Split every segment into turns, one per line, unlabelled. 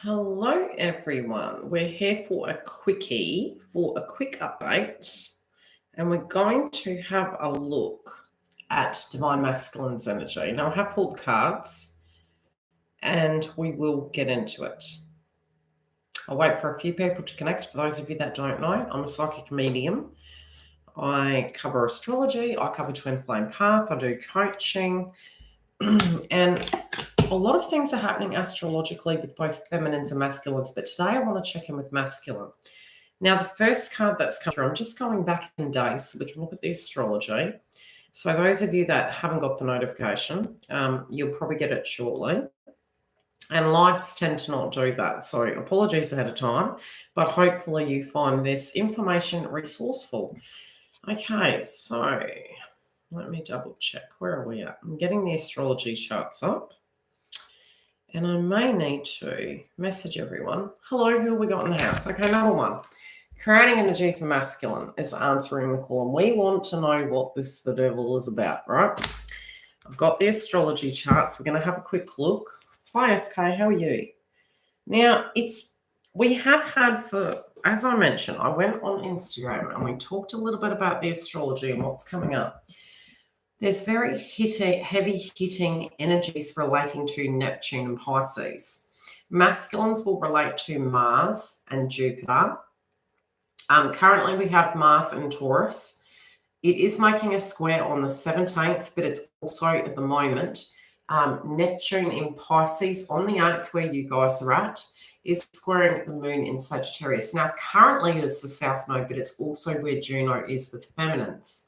Hello, everyone. We're here for a quickie, for a quick update, and we're going to have a look at Divine Masculine's energy. Now, I have pulled cards, and we will get into it. I'll wait for a few people to connect. For those of you that don't know, I'm a psychic medium. I cover astrology, I cover twin flame path, I do coaching, and a lot of things are happening astrologically with both feminines and masculines, but today I want to check in with masculine. Now, the first card that's come through, I'm just going back in days so we can look at the astrology. So those of you that haven't got the notification, you'll probably get it shortly. And lives tend to not do that. So apologies ahead of time, but hopefully you find this information resourceful. Okay, so let me double check. Where are we at? I'm getting the astrology charts up. And I may need to message everyone. Hello, who have we got in the house? Okay, number one. Creating energy for masculine is answering the call. And we want to know what the devil is about, right? I've got the astrology charts. We're going to have a quick look. Hi, SK, how are you? Now, we have had as I mentioned, I went on Instagram and we talked a little bit about the astrology and what's coming up. There's very heavy hitting energies relating to Neptune and Pisces. Masculines will relate to Mars and Jupiter. Currently, we have Mars in Taurus. It is making a square on the 17th, but it's also at the moment Neptune in Pisces on the 8th, where you guys are at, is squaring the moon in Sagittarius. Now, currently it is the South Node, but it's also where Juno is with feminines.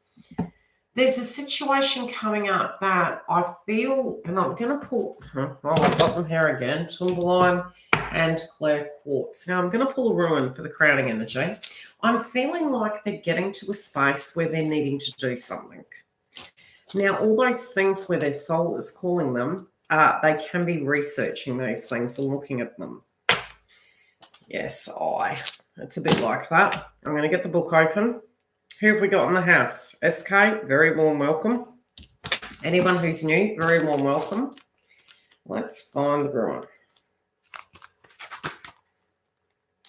There's a situation coming up that I feel, and I'm going to pull, I've got them here again, Tourmaline and Claire Quartz. Now, I'm going to pull a ruin for the crowning energy. I'm feeling like they're getting to a space where they're needing to do something. Now, all those things where their soul is calling them, they can be researching those things and looking at them. Yes, it's a bit like that. I'm going to get the book open. Who have we got in the house? SK, very warm welcome. Anyone who's new, very warm welcome. Let's find the ruin.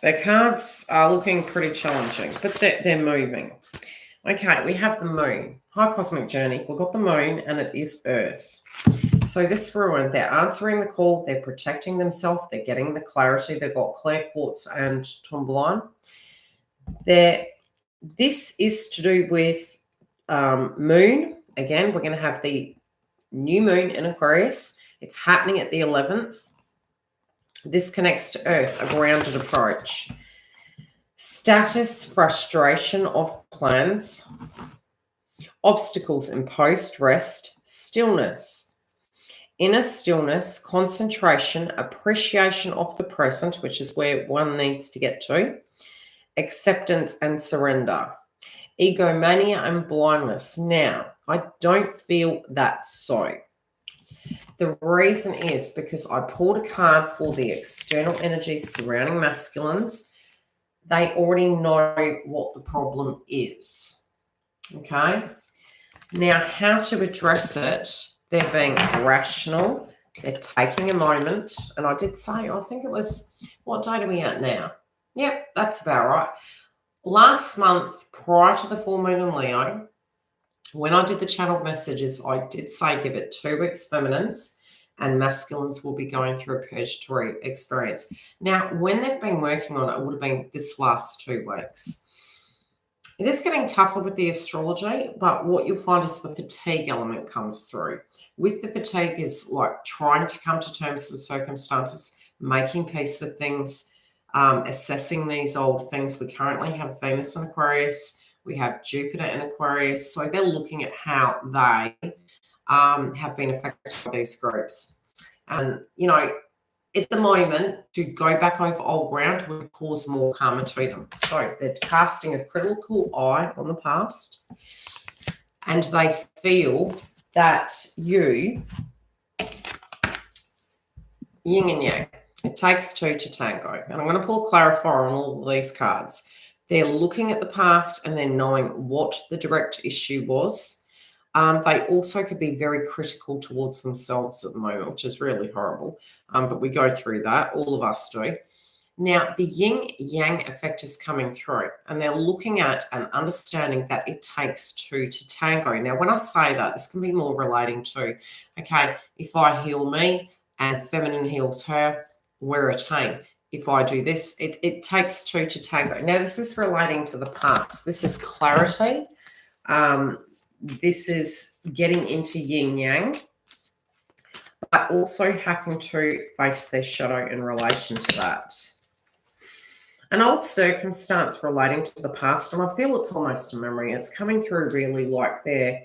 Their cards are looking pretty challenging, but they're moving. Okay, we have the moon. High cosmic journey. We've got the moon, and it is Earth. So this ruin, they're answering the call. They're protecting themselves. They're getting the clarity. They've got Claire Quartz and Tourmaline. This is to do with moon. Again, we're going to have the new moon in Aquarius. It's happening at the 11th. This connects to Earth, a grounded approach. Status, frustration of plans, obstacles imposed, rest, stillness. Inner stillness, concentration, appreciation of the present, which is where one needs to get to. Acceptance and surrender, egomania and blindness. Now, I don't feel that's so. The reason is because I pulled a card for the external energies surrounding masculines. They already know what the problem is. Okay? Now, how to address it? They're being rational. They're taking a moment. And I did say, I think it was, what date are we at now? Yep, that's about right. Last month, prior to the full moon in Leo, when I did the channel messages, I did say give it 2 weeks feminines and masculines will be going through a purgatory experience. Now, when they've been working on it, it would have been this last 2 weeks. It is getting tougher with the astrology, but what you'll find is the fatigue element comes through. With the fatigue is like trying to come to terms with circumstances, making peace with things, assessing these old things. We currently have Venus in Aquarius. We have Jupiter in Aquarius. So they're looking at how they have been affected by these groups. And, at the moment, to go back over old ground would cause more karma to them. So they're casting a critical eye on the past. And they feel that yin and yang. It takes two to tango. And I'm going to pull a clarifier on all of these cards. They're looking at the past and they're knowing what the direct issue was. They also could be very critical towards themselves at the moment, which is really horrible. But we go through that. All of us do. Now, the yin-yang effect is coming through, and they're looking at and understanding that it takes two to tango. Now, when I say that, this can be more relating to, okay, if I heal me and feminine heals her, we're a team. If I do this, it takes two to tango. Now, this is relating to the past. This is clarity. This is getting into yin-yang, but also having to face their shadow in relation to that. An old circumstance relating to the past, and I feel it's almost a memory. It's coming through really like they're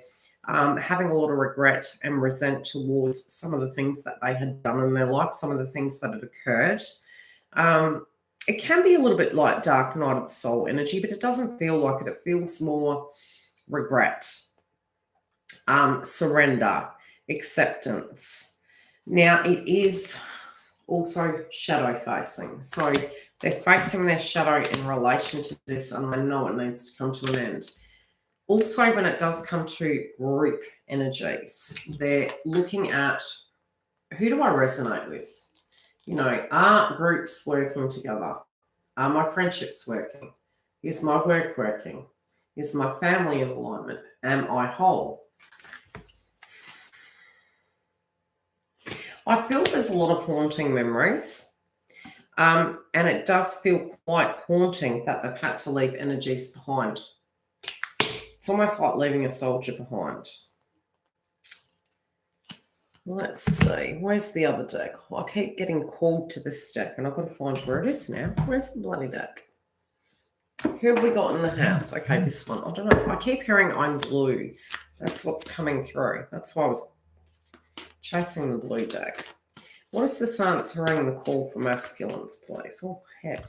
having a lot of regret and resent towards some of the things that they had done in their life, some of the things that had occurred. It can be a little bit like dark night of the soul energy, but it doesn't feel like it. It feels more regret, surrender, acceptance. Now, it is also shadow facing. So they're facing their shadow in relation to this, and they know it needs to come to an end. Also, when it does come to group energies, they're looking at, who do I resonate with? You know, are groups working together? Are my friendships working? Is my work working? Is my family in alignment? Am I whole? I feel there's a lot of haunting memories, and it does feel quite haunting that they've had to leave energies behind. It's almost like leaving a soldier behind. Let's see. Where's the other deck? I keep getting called to this deck, and I've got to find where it is now. Where's the bloody deck? Who have we got in the house? Okay, this one. I don't know. I keep hearing I'm blue. That's what's coming through. That's why I was chasing the blue deck. What is this answering the call for masculines, please? Oh, heck.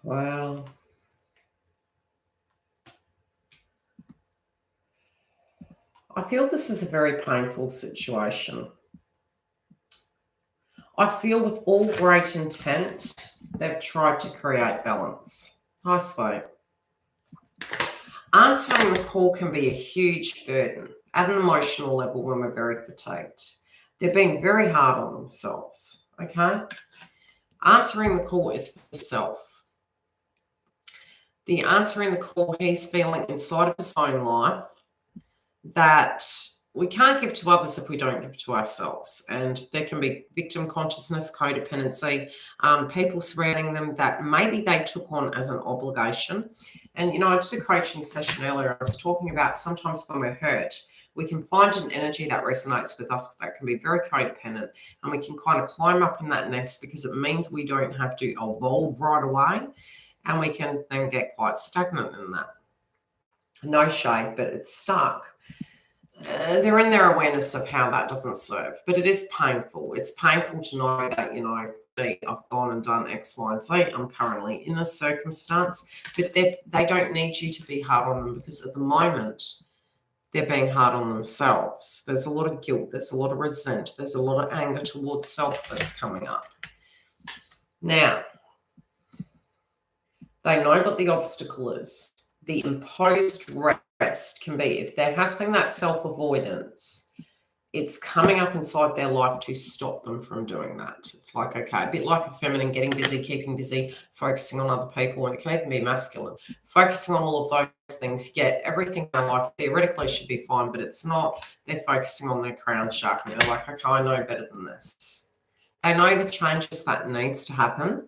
Wow. I feel this is a very painful situation. I feel with all great intent, they've tried to create balance. Hi, Swope. Answering the call can be a huge burden at an emotional level when we're very fatigued. They're being very hard on themselves, okay? Answering the call is for the self. The answering the call he's feeling inside of his own life that we can't give to others if we don't give to ourselves. And there can be victim consciousness, codependency, people surrounding them that maybe they took on as an obligation. And, you know, I did a coaching session earlier. I was talking about sometimes when we're hurt, we can find an energy that resonates with us that can be very codependent, and we can kind of climb up in that nest because it means we don't have to evolve right away, and we can then get quite stagnant in that. No shade, but it's stuck. They're in their awareness of how that doesn't serve, but it is painful. It's painful to know that, you know, I've gone and done X, Y, and Z. I'm currently in this circumstance, but they don't need you to be hard on them, because at the moment they're being hard on themselves. There's a lot of guilt. There's a lot of resent. There's a lot of anger towards self that's coming up. Now, they know what the obstacle is. The imposed rest can be, if there has been that self-avoidance, it's coming up inside their life to stop them from doing that. It's like, okay, a bit like a feminine, getting busy, keeping busy, focusing on other people, and it can even be masculine. Focusing on all of those things, yet everything in their life theoretically should be fine, but it's not. They're focusing on their crown chakra. They're like, okay, I know better than this. They know the changes that needs to happen.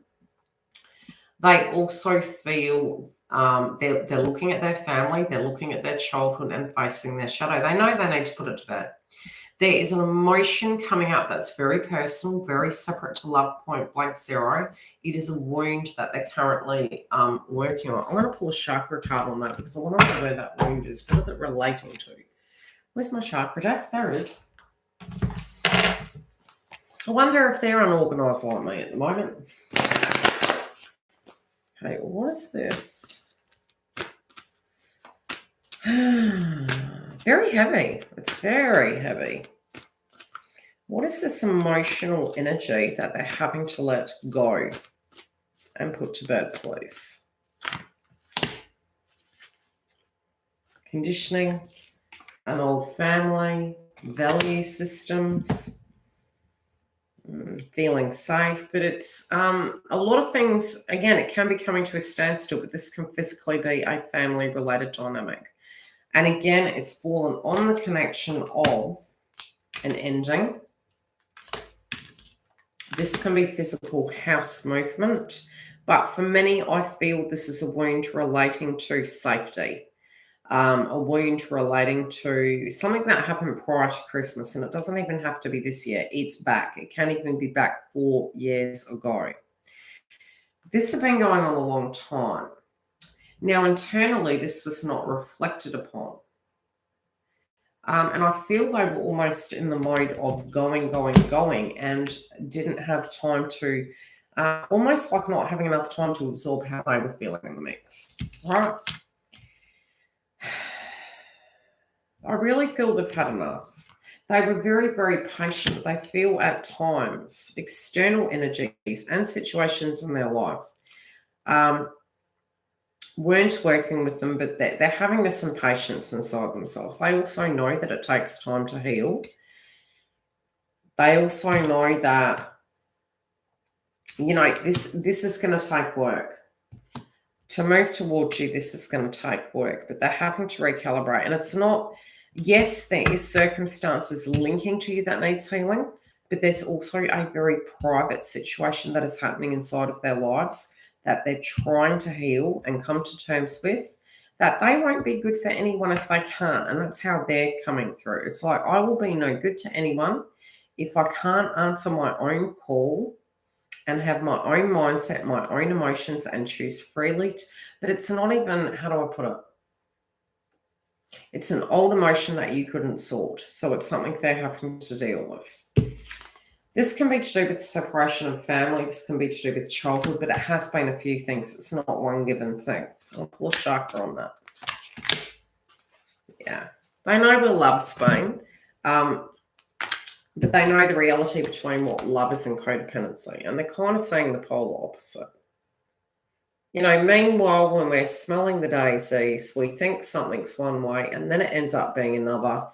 They also feel they're looking at their family, they're looking at their childhood and facing their shadow. They know they need to put it to bed. There is an emotion coming up that's very personal, very separate to love point blank zero. It is a wound that they're currently working on. I'm going to pull a chakra card on that because I want to know where that wound is. What is it relating to? Where's my chakra deck? There it is. I wonder if they're unorganized like me at the moment. Okay, what is this? Very heavy. It's very heavy. What is this emotional energy that they're having to let go and put to bed, please? conditioning, an old family, value systems, feeling safe. But it's a lot of things. Again, it can be coming to a standstill, but this can physically be a family-related dynamic. And again, it's fallen on the connection of an ending. This can be physical house movement, but for many, I feel this is a wound relating to safety, a wound relating to something that happened prior to Christmas, and it doesn't even have to be this year. It's back. It can even be back 4 years ago. This has been going on a long time. Now, internally, this was not reflected upon. And I feel they were almost in the mode of going, and didn't have time to, almost like not having enough time to absorb how they were feeling in the mix. Right? I really feel they've had enough. They were very, very patient. They feel at times external energies and situations in their life weren't working with them, but they're having this impatience inside themselves. They also know that it takes time to heal. They also know that, you know, this is going to take work. To move towards you, this is going to take work, but they're having to recalibrate. And it's not, yes, there is circumstances linking to you that needs healing, but there's also a very private situation that is happening inside of their lives that they're trying to heal and come to terms with, that they won't be good for anyone if they can't. And that's how they're coming through. It's like, I will be no good to anyone if I can't answer my own call and have my own mindset, my own emotions, and choose freely. But it's not even, how do I put it? It's an old emotion that you couldn't sort. So it's something they're having to deal with. This can be to do with separation of family. This can be to do with childhood, but it has been a few things. It's not one given thing. I'll pull a chakra on that. Yeah. They know where love's been, but they know the reality between what love is and codependency, and they're kind of seeing the polar opposite. You know, meanwhile, when we're smelling the daisies, we think something's one way, and then it ends up being another.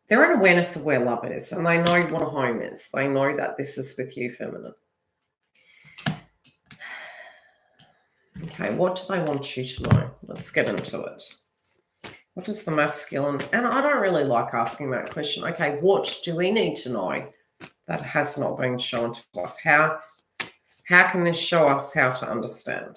They're in awareness of where love is, and they know what a home is. They know that this is with you, feminine. Okay, what do they want you to know? Let's get into it. What is the masculine? And I don't really like asking that question. Okay, what do we need to know that has not been shown to us? How can this show us how to understand?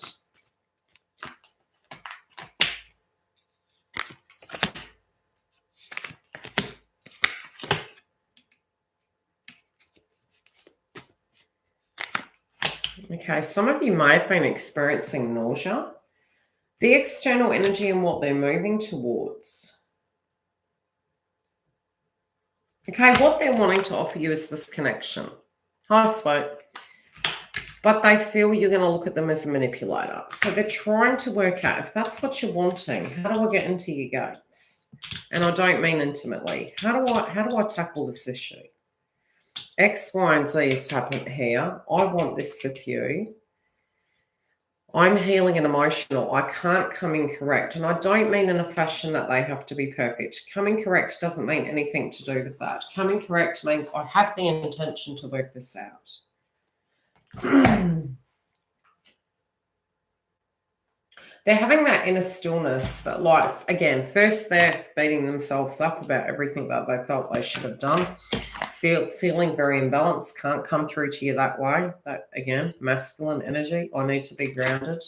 Okay, some of you may have been experiencing nausea. The external energy and what they're moving towards. Okay, what they're wanting to offer you is this connection. Hi, sweet. But they feel you're going to look at them as a manipulator. So they're trying to work out, if that's what you're wanting, how do I get into your gates? And I don't mean intimately. How do I tackle this issue? X, Y, and Z has happened here. I want this with you. I'm healing and emotional. I can't come in correct. And I don't mean in a fashion that they have to be perfect. Coming correct doesn't mean anything to do with that. Coming correct means I have the intention to work this out. They're having that inner stillness that, like, again, first they're beating themselves up about everything that they felt they should have done. Feeling very imbalanced, can't come through to you that way. That, again, masculine energy. I need to be grounded.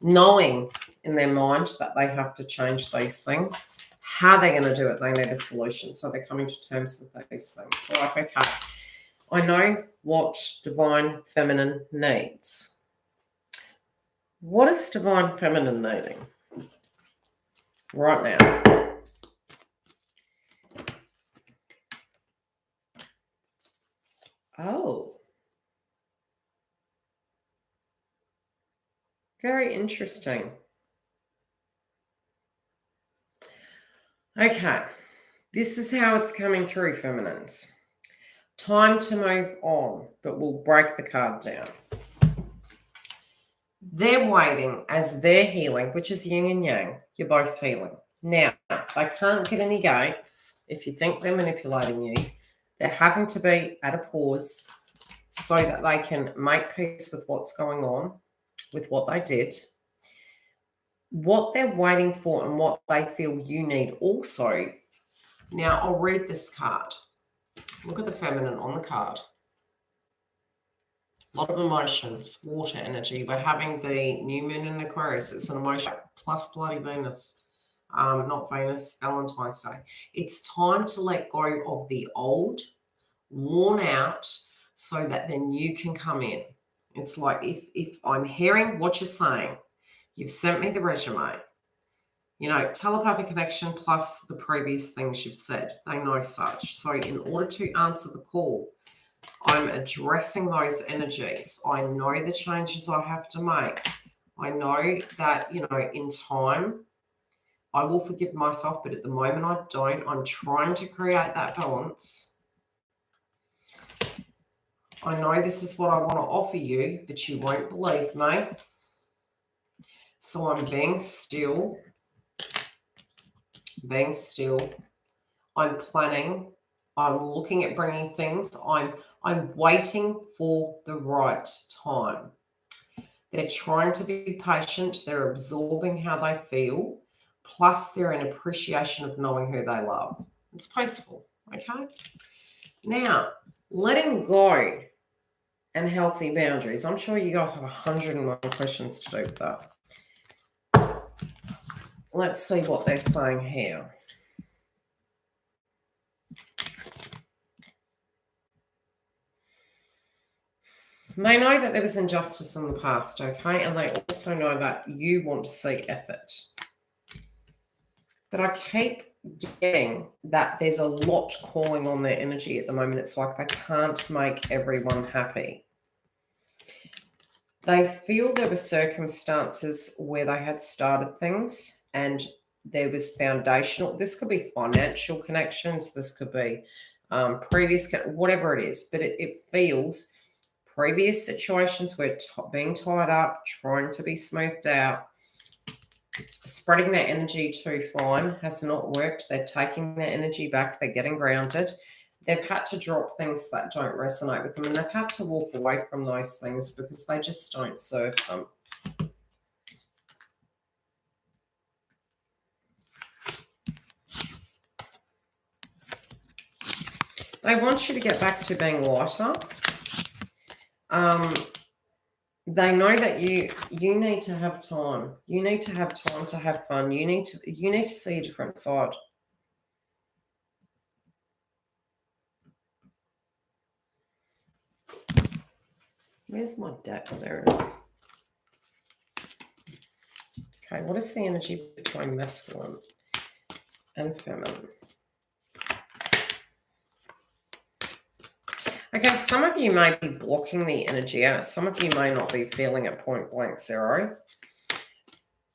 Knowing in their mind that they have to change these things. How they're going to do it, they need a solution. So they're coming to terms with these things. They're like, okay, I know what divine feminine needs. What is divine feminine needing right now? Oh. Very interesting. Okay. This is how it's coming through, feminines. Time to move on, but we'll break the card down. They're waiting as they're healing, which is yin and yang. You're both healing. Now, they can't get any gates. If you think they're manipulating you, they're having to be at a pause so that they can make peace with what's going on, with what they did, what they're waiting for, and what they feel you need also. Now, I'll read this card. Look at the feminine on the card. A lot of emotions, water energy. We're having the new moon in Aquarius. It's an emotion plus bloody Venus. Not Venus, Valentine's Day. It's time to let go of the old, worn out, so that the new can come in. It's like if I'm hearing what you're saying, you've sent me the resume, you know, telepathic connection plus the previous things you've said. They know such. So in order to answer the call, I'm addressing those energies. I know the changes I have to make. I know that, you know, in time, I will forgive myself, but at the moment I don't. I'm trying to create that balance. I know this is what I want to offer you, but you won't believe me. So I'm being still. I'm planning. I'm looking at bringing things. I'm waiting for the right time. They're trying to be patient. They're absorbing how they feel. Plus, they're in appreciation of knowing who they love. It's peaceful, okay? Now, letting go and healthy boundaries. I'm sure you guys have 101 questions to do with that. Let's see what they're saying here. They know that there was injustice in the past, okay? And they also know that you want to see effort. But I keep getting that there's a lot calling on their energy at the moment. It's like they can't make everyone happy. They feel there were circumstances where they had started things and there was foundational. This could be financial connections. This could be previous, whatever it is. But it feels previous situations were being tied up, trying to be smoothed out. Spreading their energy too fine has not worked. They're taking their energy back. They're getting grounded. They've had to drop things that don't resonate with them, and they've had to walk away from those things because they just don't serve them. They want you to get back to being lighter. They know that you need to have time. You need to have time to have fun. You need to see a different side. Where's my deck? Oh, there it is. Okay, what is the energy between masculine and feminine? Okay, some of you may be blocking the energy out. Some of you may not be feeling it point blank zero.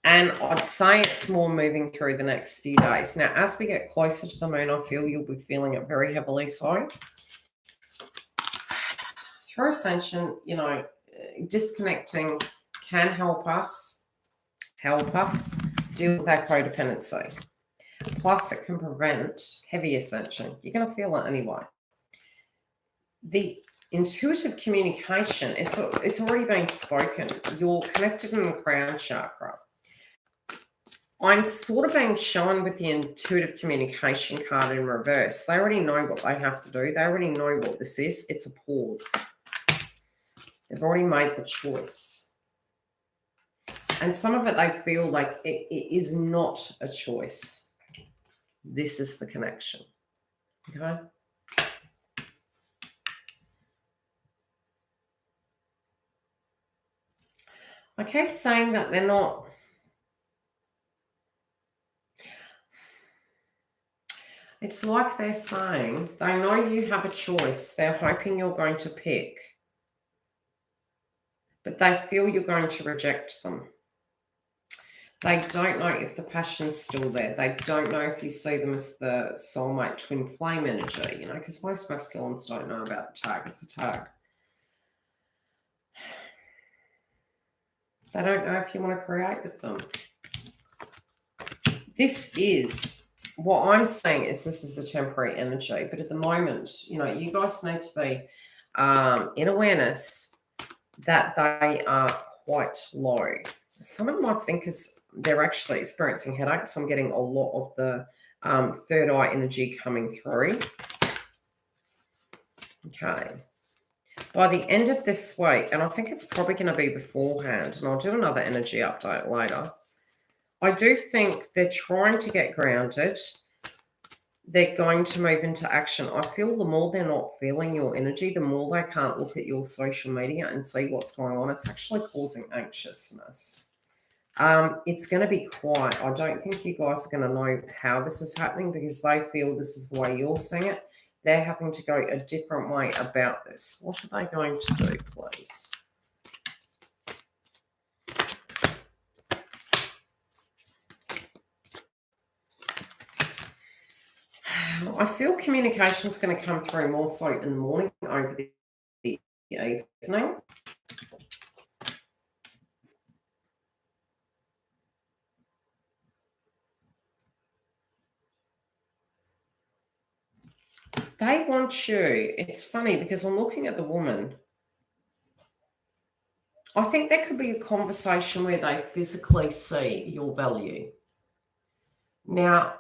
And I'd say it's more moving through the next few days. Now, as we get closer to the moon, I feel you'll be feeling it very heavily so. Through ascension, you know, disconnecting can help us deal with our codependency. Plus, it can prevent heavy ascension. You're going to feel it anyway. The intuitive communication, it's already been spoken. You're connected in the crown chakra. I'm sort of being shown with the intuitive communication card in reverse. They already know what they have to do. They already know what this is. It's a pause. They've already made the choice. And some of it they feel like it is not a choice. This is the connection. Okay? I keep saying that they're not. It's like they're saying they know you have a choice. They're hoping you're going to pick. But they feel you're going to reject them. They don't know if the passion's still there. They don't know if you see them as the soulmate twin flame energy, you know, because most masculines don't know about the tag. It's a tag. They don't know if you want to create with them. This is, what I'm saying is this is a temporary energy, but at the moment, you know, you guys need to be in awareness that they are quite low. Someone might think they're actually experiencing headaches. I'm getting a lot of the third eye energy coming through. Okay. By the end of this week, and I think it's probably going to be beforehand, and I'll do another energy update later, I do think they're trying to get grounded. They're going to move into action. I feel the more they're not feeling your energy, the more they can't look at your social media and see what's going on. It's actually causing anxiousness. It's going to be quiet. I don't think you guys are going to know how this is happening because they feel this is the way you're seeing it. They're having to go a different way about this. What are they going to do, please? I feel communication is going to come through more so in the morning over the evening. They want you. It's funny because I'm looking at the woman. I think there could be a conversation where they physically see your value. Now,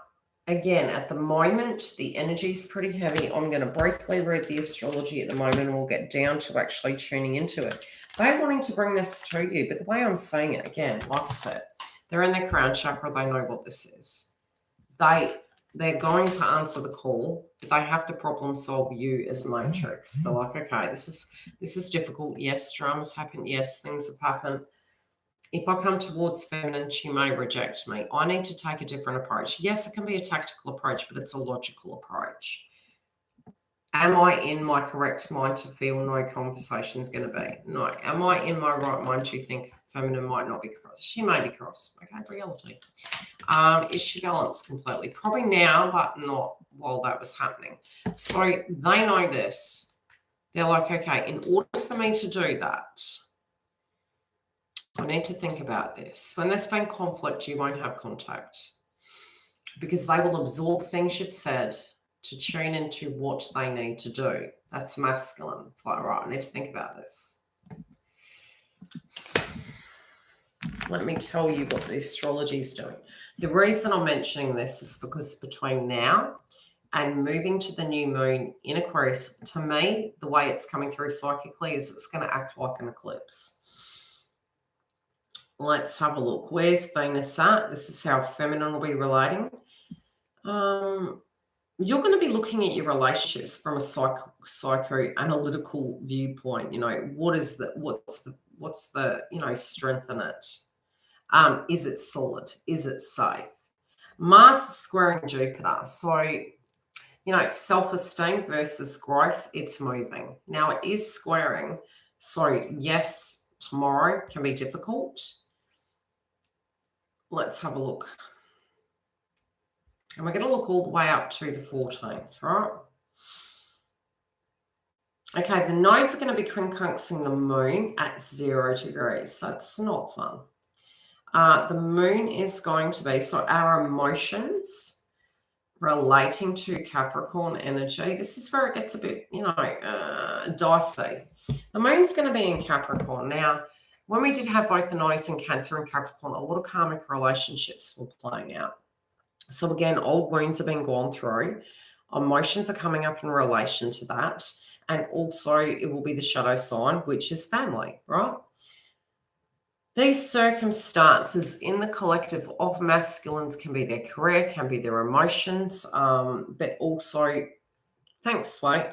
again, at the moment, the energy is pretty heavy. I'm going to briefly read the astrology at the moment and we'll get down to actually tuning into it. They're wanting to bring this to you, but the way I'm saying it, again, like I said, they're in their crown chakra. They know what this is. They're going to answer the call, but they have to problem solve you as a matrix. They're like, okay, this is difficult. Yes, dramas happen. Yes, things have happened. If I come towards feminine, she may reject me. I need to take a different approach. Yes, it can be a tactical approach, but it's a logical approach. Am I in my correct mind to feel no conversation is going to be? No. Am I in my right mind to think feminine might not be cross? She may be cross. Okay, reality. Is she balanced completely? Probably now, but not while that was happening. So they know this. They're like, okay, in order for me to do that, I need to think about this. When there's been conflict, you won't have contact because they will absorb things you've said to tune into what they need to do. That's masculine. It's like, right, I need to think about this. Let me tell you what the astrology is doing. The reason I'm mentioning this is because between now and moving to the new moon in Aquarius, to me, the way it's coming through psychically is it's going to act like an eclipse. Let's have a look. Where's Venus at? This is how feminine will be relating. You're going to be looking at your relationships from a psychoanalytical viewpoint. You know, what's the strength in it? Is it solid? Is it safe? Mars is squaring Jupiter. So, self-esteem versus growth, it's moving. Now it is squaring. So yes, tomorrow can be difficult. Let's have a look. And we're going to look all the way up to the 14th, right? Okay, the nodes are going to be quincunxing the moon at 0 degrees. That's not fun. The moon is going to be, so our emotions relating to Capricorn energy, this is where it gets a bit, dicey. The moon's going to be in Capricorn. Now, when we did have both the nodes in Cancer and Capricorn, a lot of karmic relationships were playing out. So again, old wounds have been gone through. Emotions are coming up in relation to that. And also it will be the shadow sign, which is family, right? These circumstances in the collective of masculines can be their career, can be their emotions, but also, thanks, Sway,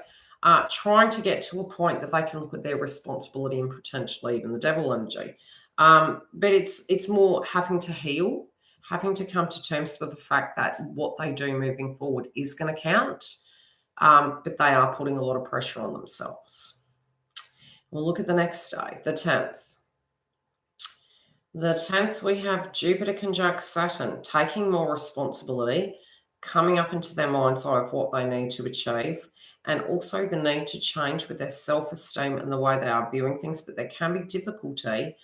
trying to get to a point that they can look at their responsibility and potentially even the devil energy. But it's more having to heal, having to come to terms with the fact that what they do moving forward is going to count, but they are putting a lot of pressure on themselves. We'll look at the next day, the 10th. The 10th, we have Jupiter conjunct Saturn, taking more responsibility, coming up into their mind's eye of what they need to achieve, and also the need to change with their self-esteem and the way they are viewing things. But there can be difficulty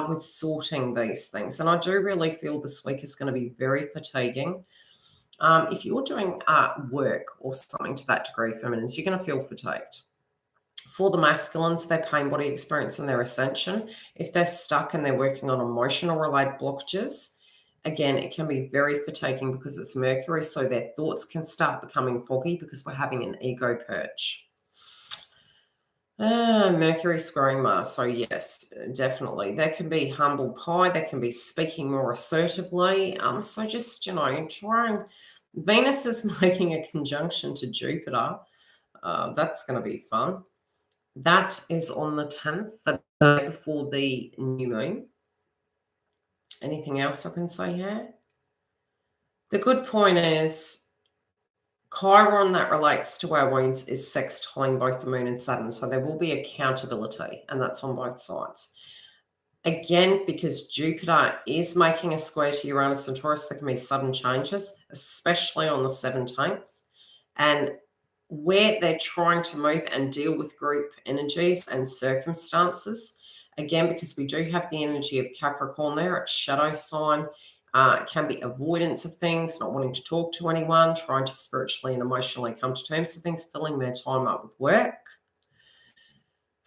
with sorting these things. And I do really feel this week is going to be very fatiguing. If you're doing work or something to that degree, feminines, you're going to feel fatigued. For the masculines, their pain body experience and their ascension, if they're stuck and they're working on emotional related blockages, again, it can be very fatiguing because it's Mercury, so their thoughts can start becoming foggy because we're having an ego purge. Mercury squaring Mars, so yes, definitely. There can be humble pie, there can be speaking more assertively. So just, try and... Venus is making a conjunction to Jupiter. That's going to be fun. That is on the 10th, the day before the new moon. Anything else I can say here? The good point is Chiron that relates to our wounds is sextiling both the moon and Saturn. So there will be accountability, and that's on both sides. Again, because Jupiter is making a square to Uranus and Taurus, there can be sudden changes, especially on the 17th. And where they're trying to move and deal with group energies and circumstances, again, because we do have the energy of Capricorn there, it's shadow sign. It can be avoidance of things, not wanting to talk to anyone, trying to spiritually and emotionally come to terms with things, filling their time up with work.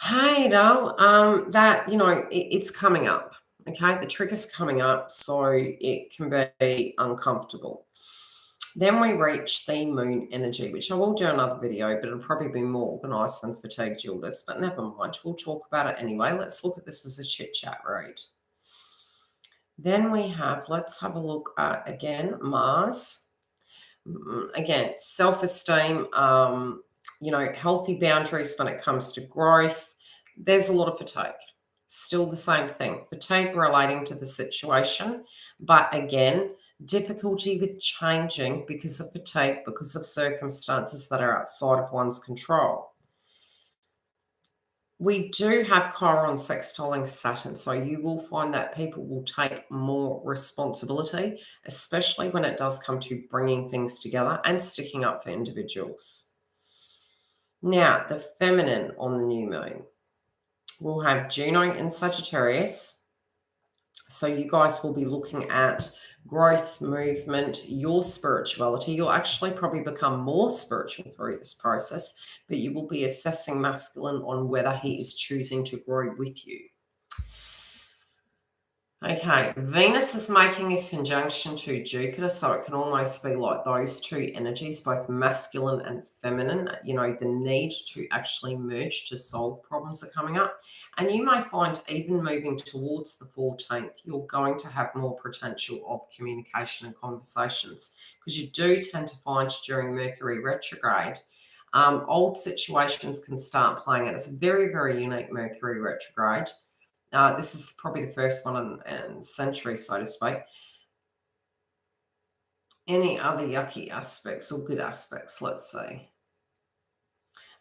Hey, that, it's coming up, okay? The trigger's coming up, so it can be uncomfortable. Then we reach the moon energy, which I will do another video, but it'll probably be more organised than fatigued YILDIZ, but never mind. We'll talk about it anyway. Let's look at this as a chit-chat read. Then we have, let's have a look at, again, Mars. Again, self-esteem, healthy boundaries when it comes to growth. There's a lot of fatigue. Still the same thing. Fatigue relating to the situation, but again, difficulty with changing because of fatigue, because of circumstances that are outside of one's control. We do have Chiron sextiling Saturn, so you will find that people will take more responsibility, especially when it does come to bringing things together and sticking up for individuals. Now, the feminine on the new moon. We'll have Juno in Sagittarius. So you guys will be looking at growth, movement, your spirituality. You'll actually probably become more spiritual through this process, but you will be assessing masculine on whether he is choosing to grow with you. Okay, Venus is making a conjunction to Jupiter, so it can almost be like those two energies, both masculine and feminine. The need to actually merge to solve problems are coming up. And you may find even moving towards the 14th, you're going to have more potential of communication and conversations, because you do tend to find during Mercury retrograde, old situations can start playing out. It's a very, very unique Mercury retrograde. This is probably the first one in century, so to speak. Any other yucky aspects or good aspects? Let's see.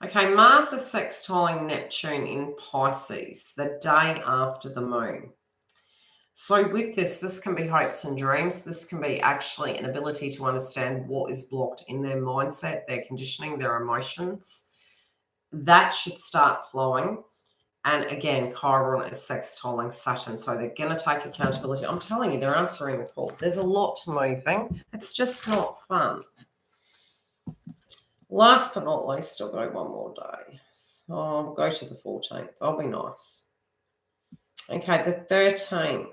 Okay, Mars is sextiling Neptune in Pisces the day after the moon. So with this can be hopes and dreams. This can be actually an ability to understand what is blocked in their mindset, their conditioning, their emotions. That should start flowing. And again, Chiron is sextiling Saturn, so they're going to take accountability. I'm telling you, they're answering the call. There's a lot to moving. It's just not fun. Last but not least, I'll go one more day. I'll go to the 14th. I'll be nice. Okay, the 13th.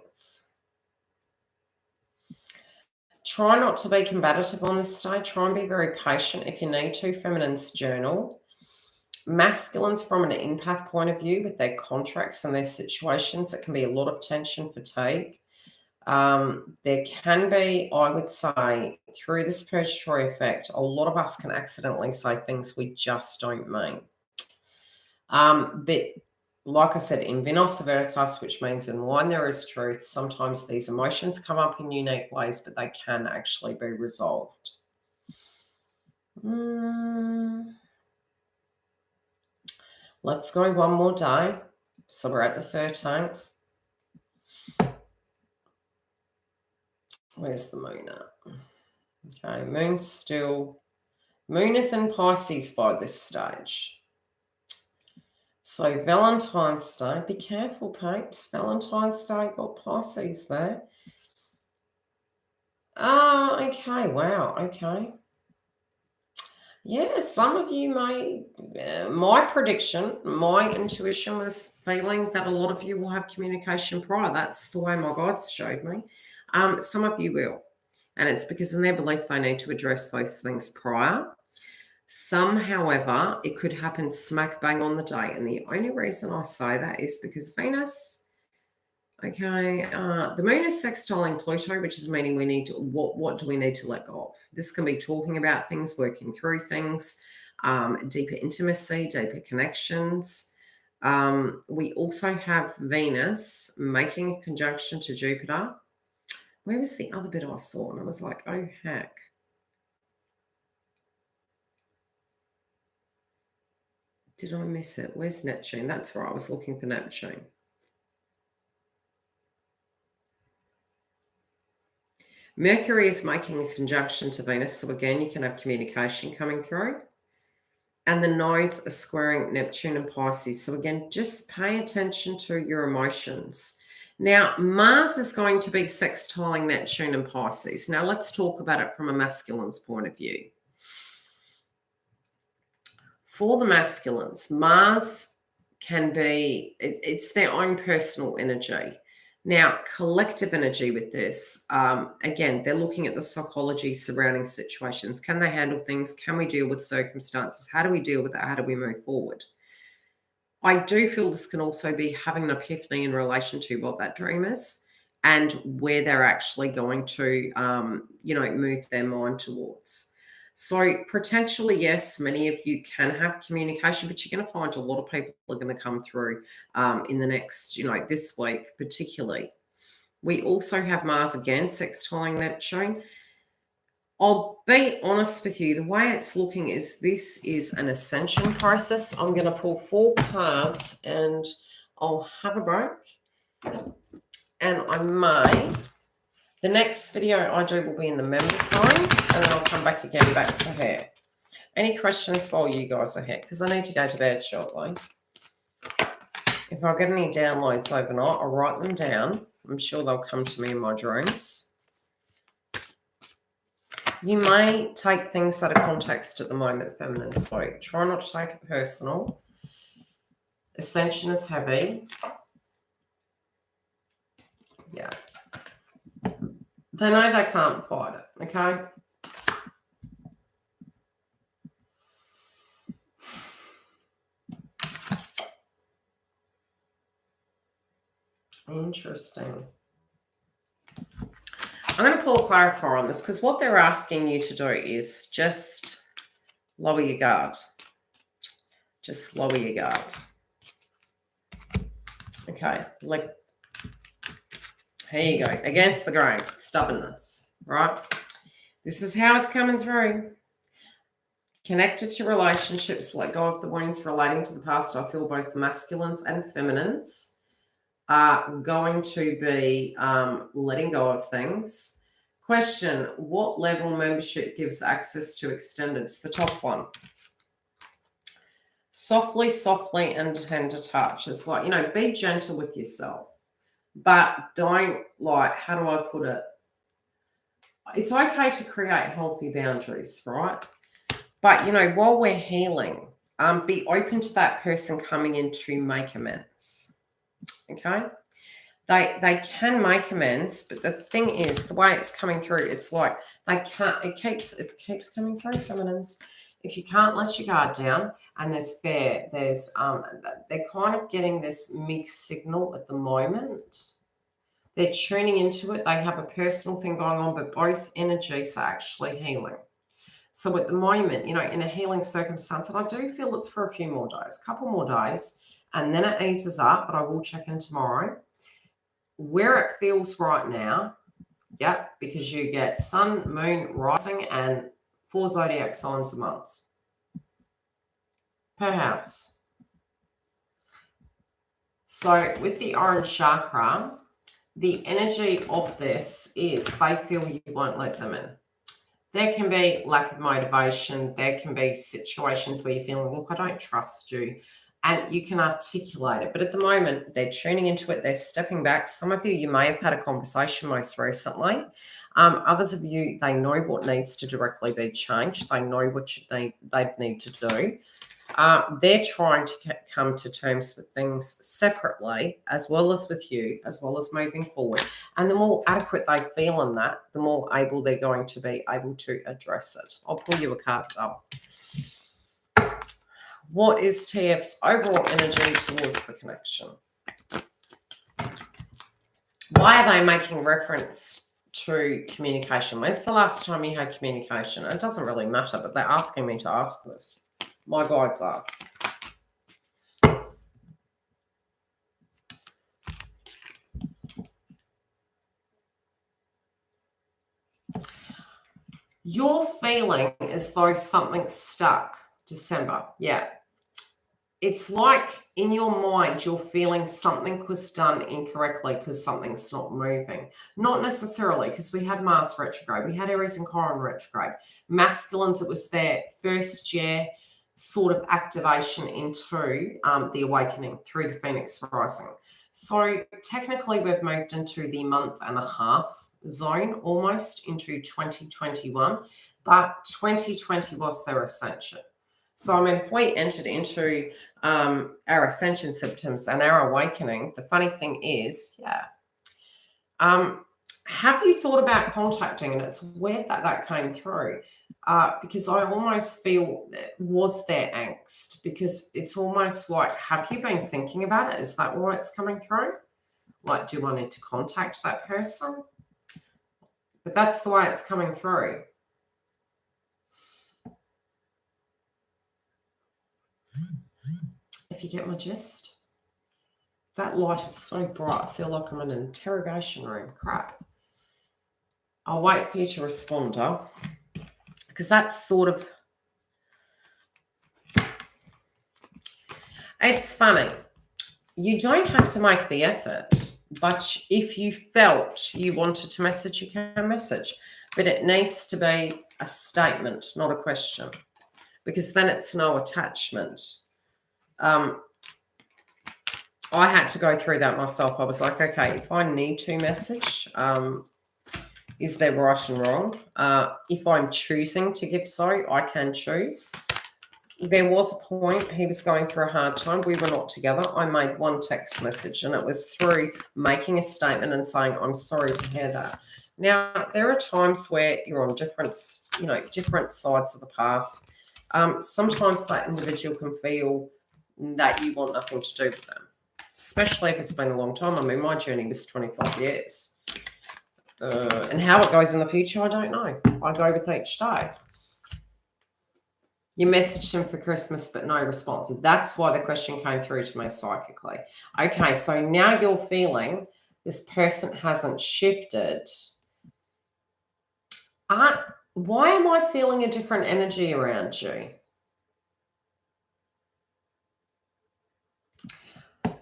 Try not to be combative on this day. Try and be very patient. If you need to, feminines journal. Masculines from an empath point of view with their contracts and their situations, it can be a lot of tension, fatigue. There can be, I would say, through this purgatory effect, a lot of us can accidentally say things we just don't mean. But like I said, in Venus Veritas, which means in line there is truth, sometimes these emotions come up in unique ways, but they can actually be resolved. Let's go one more day. So we're at the 13th. Where's the moon at? Okay, Moon's still... Moon is in Pisces by this stage. So Valentine's Day, be careful, peeps. Valentine's Day got Pisces there. Okay, wow, okay. Yeah, some of you may, my prediction, my intuition was feeling that a lot of you will have communication prior. That's the way my guides showed me. Some of you will. And it's because in their belief they need to address those things prior. Some, however, it could happen smack bang on the day. And the only reason I say that is because Venus, okay, the moon is sextiling Pluto, which is meaning we need to, what do we need to let go of? This can be talking about things, working through things, deeper intimacy, deeper connections. We also have Venus making a conjunction to Jupiter. Where was the other bit I saw? And I was like, oh, heck. Did I miss it? Where's Neptune? That's right. I was looking for Neptune. Mercury is making a conjunction to Venus. So again, you can have communication coming through. And the nodes are squaring Neptune and Pisces. So again, just pay attention to your emotions. Now, Mars is going to be sextiling Neptune and Pisces. Now, let's talk about it from a masculine's point of view. For the masculines, Mars can be, it's their own personal energy. Now, collective energy with this, again, they're looking at the psychology surrounding situations. Can they handle things? Can we deal with circumstances? How do we deal with that? How do we move forward? I do feel this can also be having an epiphany in relation to what that dream is and where they're actually going to, move their mind towards. So potentially, yes, many of you can have communication, but you're going to find a lot of people are going to come through in the next, this week particularly. We also have Mars again, sextiling Neptune. I'll be honest with you, the way it's looking is this is an ascension process. I'm going to pull 4 cards and I'll have a break. And I may... The next video I do will be in the member zone, and then I'll come back again, back to here. Any questions while you guys are here? Because I need to go to bed shortly. If I get any downloads overnight, I'll write them down. I'm sure they'll come to me in my dreams. You may take things out of context at the moment, feminine, so try not to take it personal. Ascension is heavy. Yeah. They know they can't fight it, okay? Interesting. I'm going to pull a clarifier on this because what they're asking you to do is just lower your guard. Just lower your guard. Okay, like, here you go. Against the grain, stubbornness, right? This is how it's coming through. Connected to relationships, let go of the wounds relating to the past. I feel both masculines and feminines are going to be letting go of things. Question, what level membership gives access to extended? It's the top one. Softly, softly, and tender touch. It's like, be gentle with yourself. But don't, how do I put it? It's okay to create healthy boundaries, right? But, while we're healing, be open to that person coming in to make amends, okay? They can make amends, but the thing is, the way it's coming through, it's like they can't, it keeps coming through, feminines. If you can't let your guard down, and there's they're kind of getting this mixed signal at the moment. They're tuning into it. They have a personal thing going on, but both energies are actually healing. So at the moment, in a healing circumstance, and I do feel it's for a few more days, a couple more days, and then it eases up, but I will check in tomorrow. Where it feels right now, yeah, because you get sun, moon, rising, and 4 zodiac signs a month per house. So with the orange chakra, the energy of this is they feel you won't let them in. There can be lack of motivation. There can be situations where you're feeling, look, I don't trust you. And you can articulate it. But at the moment, they're tuning into it. They're stepping back. Some of you may have had a conversation most recently. Others of you, they know what needs to directly be changed. They know what they need to do. They're trying to come to terms with things separately, as well as with you, as well as moving forward. And the more adequate they feel in that, the more able they're going to be able to address it. I'll pull you a card up. What is TF's overall energy towards the connection? Why are they making reference to communication? When's the last time you had communication? It doesn't really matter, but they're asking me to ask this. My guides are. You're feeling as though something's stuck. December, yeah. It's like in your mind, you're feeling something was done incorrectly because something's not moving. Not necessarily, because we had Mars retrograde. We had Aries and Chiron retrograde. Masculines, it was their first year sort of activation into the awakening through the Phoenix rising. So technically, we've moved into the month and a half zone, almost into 2021, but 2020 was their ascension. So, I mean, if we entered into our ascension symptoms and our awakening, the funny thing is, have you thought about contacting? And it's weird that that came through because I almost feel, was there angst? Because it's almost like, have you been thinking about it? Is that why it's coming through? Like, do I need to contact that person? But that's the way it's coming through. If you get my gist. That light is so bright, I feel like I'm in an interrogation room. Crap. I'll wait for you to respond, because that's sort of... It's funny. You don't have to make the effort, but if you felt you wanted to message, you can message. But it needs to be a statement, not a question, because then it's no attachment. I had to go through that myself. I was like, okay, if I need to message, is there right and wrong? If I'm choosing to give so, I can choose. There was a point he was going through a hard time. We were not together. I made one text message, and it was through making a statement and saying, I'm sorry to hear that. Now, there are times where you're on different sides of the path. Sometimes that individual can feel that you want nothing to do with them, especially if it's been a long time. I mean, my journey was 25 years. And how it goes in the future, I don't know. I go with each day. You messaged him for Christmas, but no response. That's why the question came through to me psychically. Okay, so now you're feeling this person hasn't shifted. Why am I feeling a different energy around you?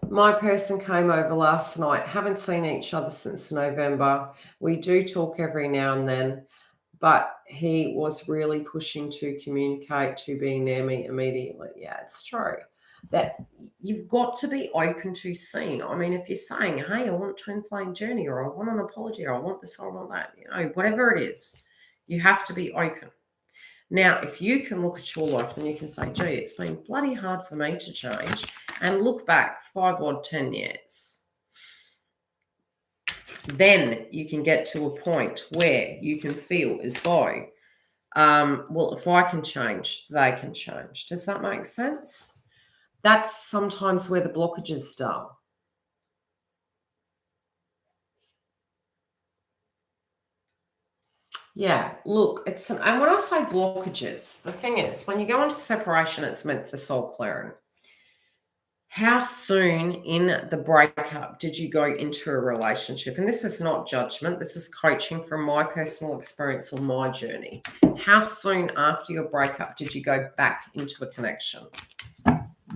My person came over last night. Haven't seen each other since November. We do talk every now and then, but he was really pushing to communicate, to be near me immediately. Yeah, it's true that you've got to be open to seeing. I mean, if you're saying, hey, I want twin flame journey, or I want an apology, or I want this, or I want that, whatever it is, you have to be open. Now, if you can look at your life and you can say, gee, it's been bloody hard for me to change, and look back 5 or 10 years, then you can get to a point where you can feel as though, well, if I can change, they can change. Does that make sense? That's sometimes where the blockages start. Yeah, look, and when I say blockages, the thing is, when you go into separation, it's meant for soul clearing. How soon in the breakup did you go into a relationship? And this is not judgment. This is coaching from my personal experience on my journey. How soon after your breakup did you go back into a connection?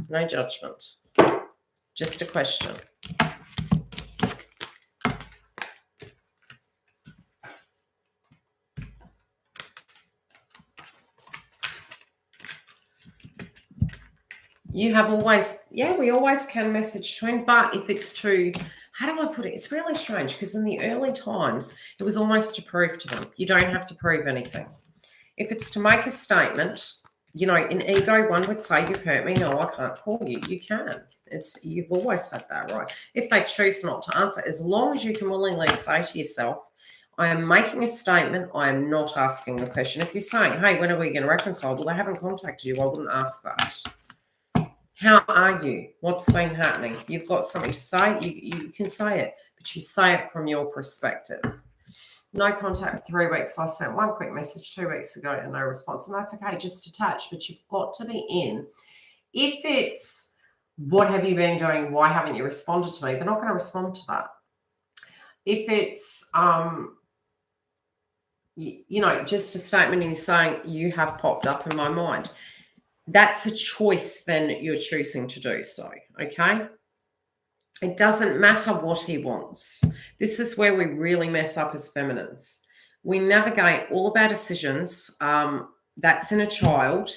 No judgment. Just a question. You have always, we always can message twin, but if it's to, how do I put it? It's really strange because in the early times, it was almost to prove to them. You don't have to prove anything. If it's to make a statement, in ego, one would say, you've hurt me. No, I can't call you. You can. You've always had that right. If they choose not to answer, as long as you can willingly say to yourself, I am making a statement. I am not asking the question. If you're saying, hey, when are we going to reconcile? Well, they haven't contacted you. I wouldn't ask that. How are you? What's been happening? You've got something to say. You can say it, but you say it from your perspective. No contact for 3 weeks. I sent one quick message 2 weeks ago and no response. And that's okay, just detach. But you've got to be in. If it's, what have you been doing? Why haven't you responded to me? They're not going to respond to that. If it's, just a statement and you're saying, you have popped up in my mind, that's a choice then you're choosing to do so, okay? It doesn't matter what he wants. This is where we really mess up as feminines. We navigate all of our decisions, that's in a child,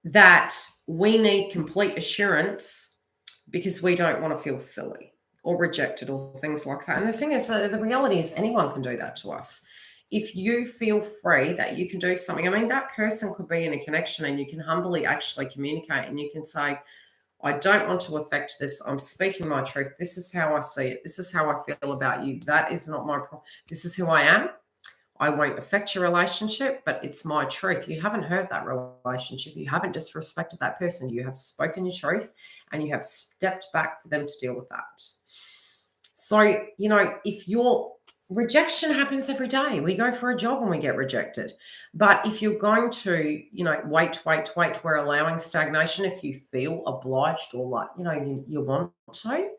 that we need complete assurance because we don't want to feel silly or rejected or things like that. And the thing is, the reality is anyone can do that to us. If you feel free that you can do something, I mean, that person could be in a connection and you can humbly actually communicate and you can say, I don't want to affect this. I'm speaking my truth. This is how I see it. This is how I feel about you. That is not my problem. This is who I am. I won't affect your relationship, but it's my truth. You haven't hurt that relationship. You haven't disrespected that person. You have spoken your truth and you have stepped back for them to deal with that. So, if rejection happens every day. We go for a job and we get rejected. But if you're going to, wait, we're allowing stagnation. If you feel obliged or like, you want to,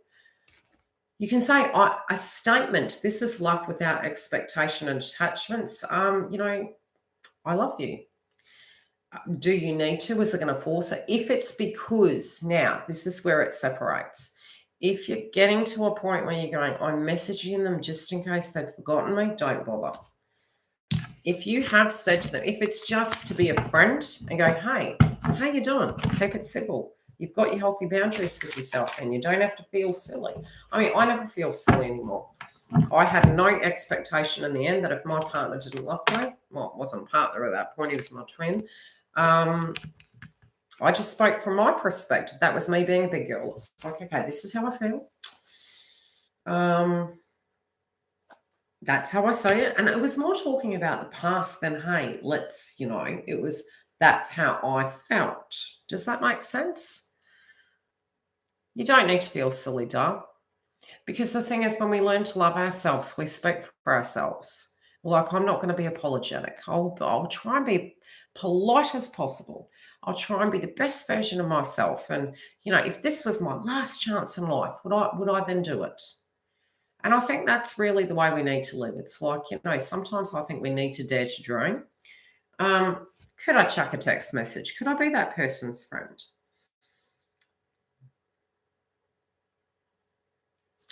you can say a statement. This is love without expectation and attachments. I love you. Do you need to? Is it going to force it? If it's because, now, this is where it separates. If you're getting to a point where you're going, I'm messaging them just in case they've forgotten me, don't bother. If you have said to them, if it's just to be a friend and go, hey, how you doing? Keep it simple. You've got your healthy boundaries with yourself and you don't have to feel silly. I mean, I never feel silly anymore. I had no expectation in the end that if my partner didn't love me, well, it wasn't a partner at that point, he was my twin, I just spoke from my perspective. That was me being a big girl. It's like, okay, this is how I feel. That's how I say it. And it was more talking about the past than, hey, it was, that's how I felt. Does that make sense? You don't need to feel silly, duh. Because the thing is, when we learn to love ourselves, we speak for ourselves. Like, I'm not going to be apologetic. I'll try and be polite as possible. I'll try and be the best version of myself. And, if this was my last chance in life, would I then do it? And I think that's really the way we need to live. It's like, sometimes I think we need to dare to dream. Could I chuck a text message? Could I be that person's friend?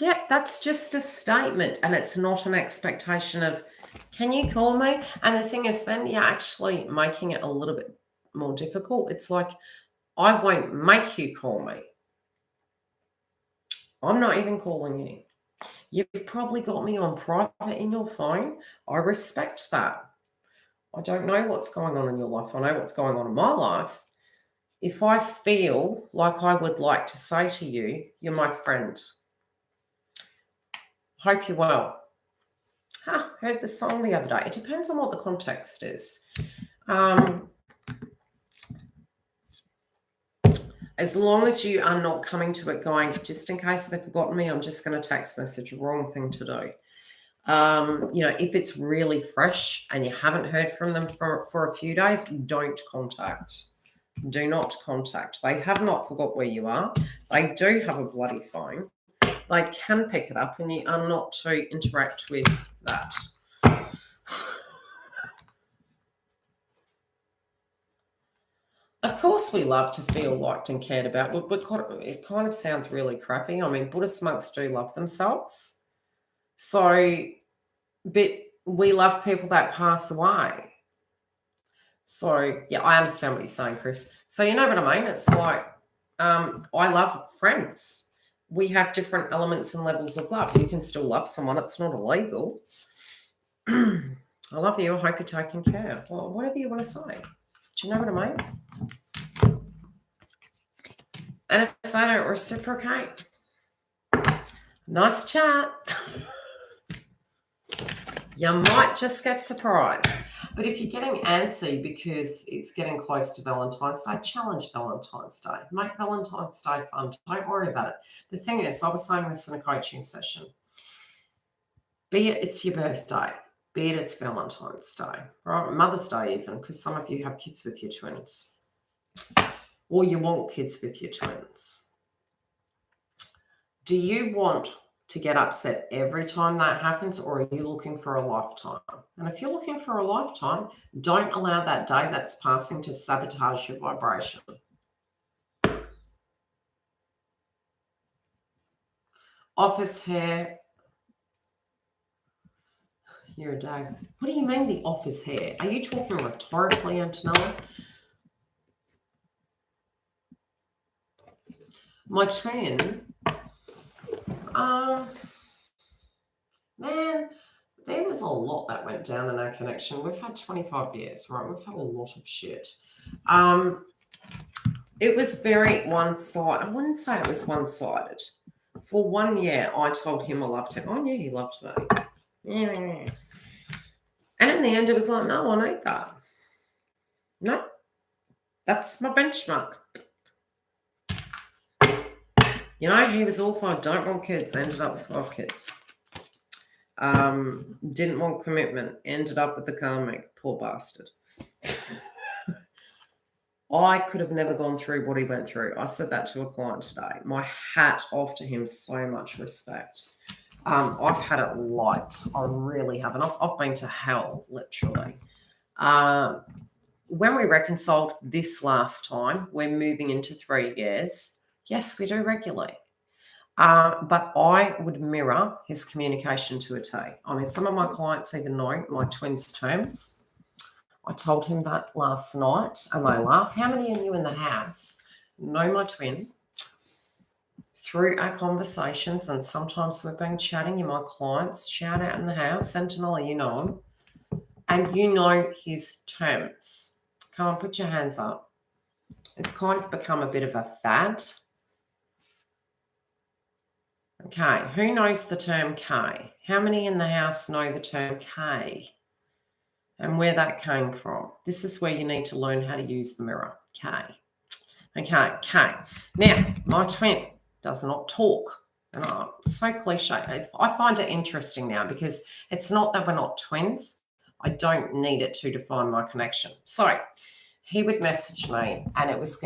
Yeah, that's just a statement. And it's not an expectation of, can you call me? And the thing is, then you're actually making it a little bit more difficult. It's like, I won't make you call me. I'm not even calling you. You've probably got me on private in your phone. I respect that. I don't know what's going on in your life. I know what's going on in my life. If I feel like I would like to say to you, you're my friend. Hope you're well. Heard the song the other day. It depends on what the context is. As long as you are not coming to it going, just in case they've forgotten me, I'm just going to text message. Wrong thing to do. If it's really fresh and you haven't heard from them for a few days, don't contact. Do not contact. They have not forgot where you are. They do have a bloody phone. They can pick it up and you are not to interact with that. Of course, we love to feel liked and cared about. It kind of sounds really crappy. I mean, Buddhist monks do love themselves. So, but we love people that pass away. So, yeah, I understand what you're saying, Chris. So, you know what I mean? It's like, I love friends. We have different elements and levels of love. You can still love someone. It's not illegal. I love you. I hope you're taking care. Well, whatever you want to say. Do you know what I mean? And if they don't reciprocate, nice chat. You might just get surprised. But if you're getting antsy because it's getting close to Valentine's Day, challenge Valentine's Day. Make Valentine's Day fun. Don't worry about it. The thing is, I was saying this in a coaching session, be it it's your birthday, be it it's Valentine's Day, right? Mother's Day even, because some of you have kids with your twins. Or you want kids with your twins. Do you want to get upset every time that happens, or are you looking for a lifetime? And if you're looking for a lifetime, don't allow that day that's passing to sabotage your vibration. Office hair. You're a dag. What do you mean the office hair? Are you talking rhetorically, Antonella? My twin, man, there was a lot that went down in our connection. We've had 25 years, right? We've had a lot of shit. It was very one-sided. I wouldn't say it was one-sided. For 1 year, I told him I loved him. I knew he loved me. Yeah. And in the end, it was like, no, I need that. No, that's my benchmark. You know, he was all for, don't want kids, ended up with 5 kids. Didn't want commitment, ended up with the karmic, poor bastard. I could have never gone through what he went through. I said that to a client today. My hat off to him, so much respect. I've had it light. I really have. And I've been to hell, literally. When we reconciled this last time, we're moving into 3 years. Yes, we do regularly. But I would mirror his communication to a T. I mean, some of my clients even know my twins' terms. I told him that last night, and they laugh. How many of you in the house know my twin through our conversations? And sometimes we've been chatting. You're my clients. Shout out in the house. Antonella, you know him. And you know his terms. Come on, put your hands up. It's kind of become a bit of a fad. Okay, who knows the term K? How many in the house know the term K and where that came from? This is where you need to learn how to use the mirror. K. Okay, K. Now, my twin does not talk. And so cliche. I find it interesting now because it's not that we're not twins. I don't need it to define my connection. So he would message me and it was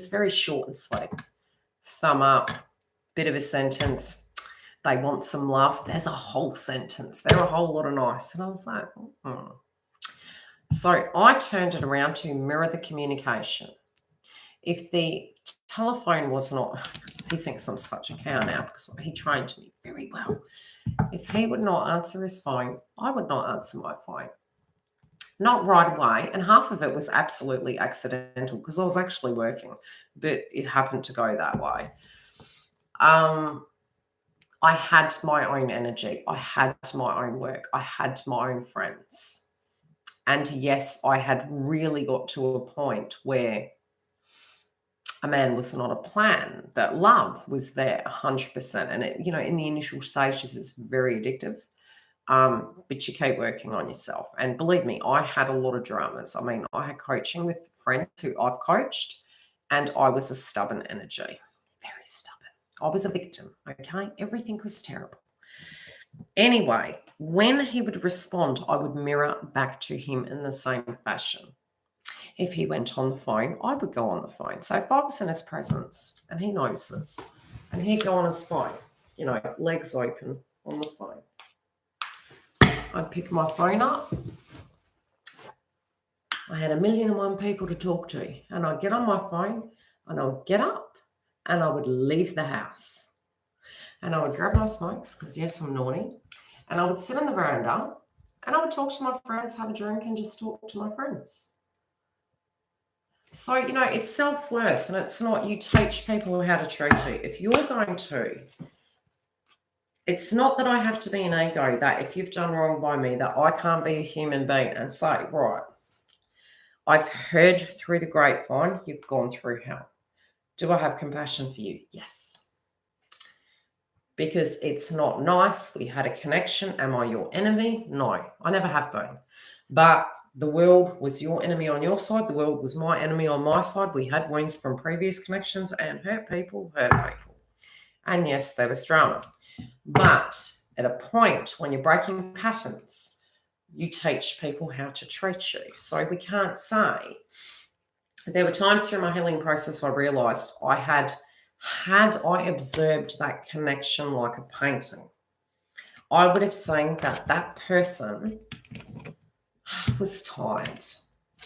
very short and sweet. Thumb up. Bit of a sentence. They want some love. There's a whole sentence. They're a whole lot of nice. And I was like, So I turned it around to mirror the communication. If the telephone was not, he thinks I'm such a cow now because he trained me very well. If he would not answer his phone, I would not answer my phone. Not right away. And half of it was absolutely accidental because I was actually working, but it happened to go that way. I had my own energy. I had my own work. I had my own friends. And yes, I had really got to a point where a man was not a plan, that love was there 100%. And it, in the initial stages, it's very addictive. But you keep working on yourself. And believe me, I had a lot of dramas. I mean, I had coaching with friends who I've coached, and I was a stubborn energy, very stubborn. I was a victim, okay? Everything was terrible. Anyway, when he would respond, I would mirror back to him in the same fashion. If he went on the phone, I would go on the phone. So if I was in his presence, and he knows this, and he'd go on his phone, legs open on the phone. I'd pick my phone up. I had 1,000,001 people to talk to, and I'd get on my phone, and I would get up, and I would leave the house. And I would grab my smokes, because yes, I'm naughty, and I would sit in the veranda, and I would talk to my friends, have a drink, and just talk to my friends. So, you know, it's self-worth, and it's not you teach people how to treat you. If you're going to, it's not that I have to be an ego, that if you've done wrong by me, that I can't be a human being and say, right, I've heard through the grapevine, you've gone through hell. Do I have compassion for you? Yes. Because it's not nice. We had a connection. Am I your enemy? No, I never have been. But the world was your enemy on your side. The world was my enemy on my side. We had wounds from previous connections and hurt people. And yes, there was drama. But at a point when you're breaking patterns, you teach people how to treat you. So we can't say. There were times through my healing process I realized had I observed that connection like a painting, I would have seen that that person was tired,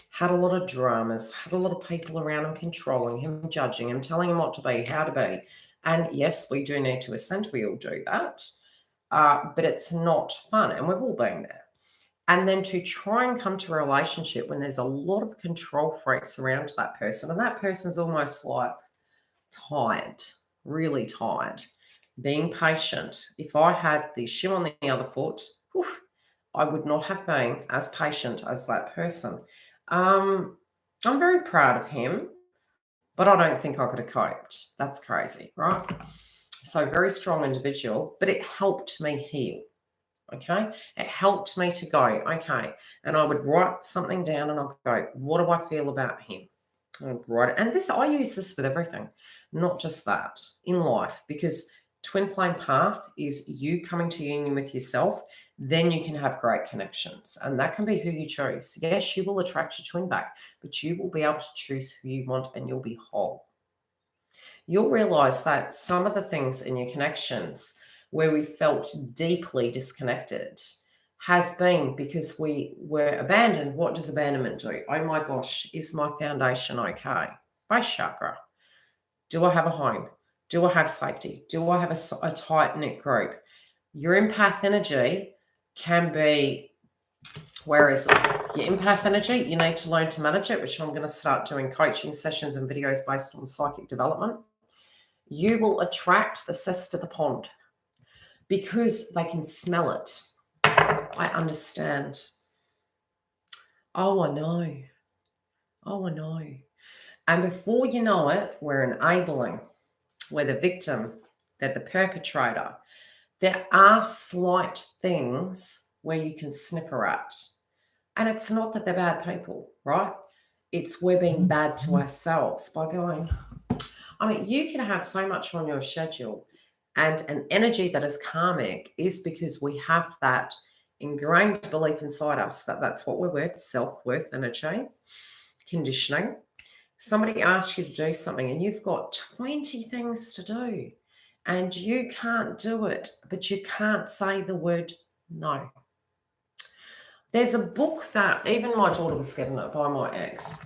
had a lot of dramas, had a lot of people around him controlling him, judging him, telling him what to be, how to be. And yes, we do need to ascend. We all do that. But it's not fun. And we've all been there. And then to try and come to a relationship when there's a lot of control freaks around that person, and that person's almost like tired, really tired, being patient. If I had the shoe on the other foot, whew, I would not have been as patient as that person. I'm very proud of him, but I don't think I could have coped. That's crazy, right? So very strong individual, but it helped me heal. Okay, it helped me to go, okay, and I would write something down and I'll go, what do I feel about him? I'd write it. And this, I use this with everything, not just that, in life, because twin flame path is you coming to union with yourself, then you can have great connections, and that can be who you choose. Yes, you will attract your twin back, but you will be able to choose who you want, and you'll be whole. You'll realize that some of the things in your connections where we felt deeply disconnected has been because we were abandoned. What does abandonment do? Oh my gosh, is my foundation okay? Base chakra. Do I have a home? Do I have safety? Do I have a tight-knit group? Your empath energy can be, where is it? Your empath energy, you need to learn to manage it, which I'm going to start doing coaching sessions and videos based on psychic development. You will attract the cess to the pond because they can smell it. I understand. Oh, I know. Oh, I know. And before you know it, we're enabling. We're the victim. They're the perpetrator. There are slight things where you can snipper at. And it's not that they're bad people, right? It's we're being bad to ourselves by going, I mean, you can have so much on your schedule, and an energy that is karmic is because we have that ingrained belief inside us that that's what we're worth, self-worth energy, conditioning. Somebody asks you to do something and you've got 20 things to do and you can't do it, but you can't say the word no. There's a book that even my daughter was given it by my ex,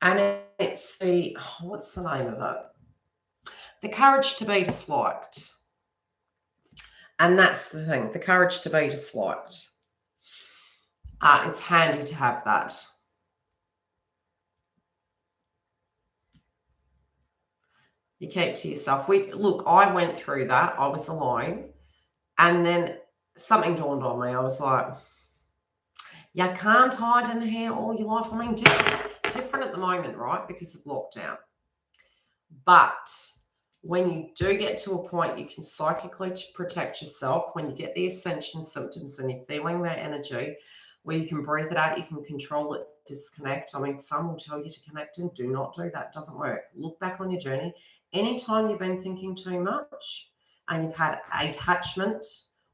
and it's the, what's the name of it? The Courage to Be Disliked. And that's the thing, the courage to be disliked. It's handy to have that. You keep to yourself. Look, I went through that. I was alone. And then something dawned on me. I was like, you can't hide in here all your life. I mean, different at the moment, right? Because of lockdown. But when you do get to a point, you can psychically protect yourself. When you get the ascension symptoms and you're feeling that energy, where you can breathe it out, you can control it, disconnect. I mean, some will tell you to connect and do not do that. It doesn't work. Look back on your journey. Anytime you've been thinking too much and you've had attachment,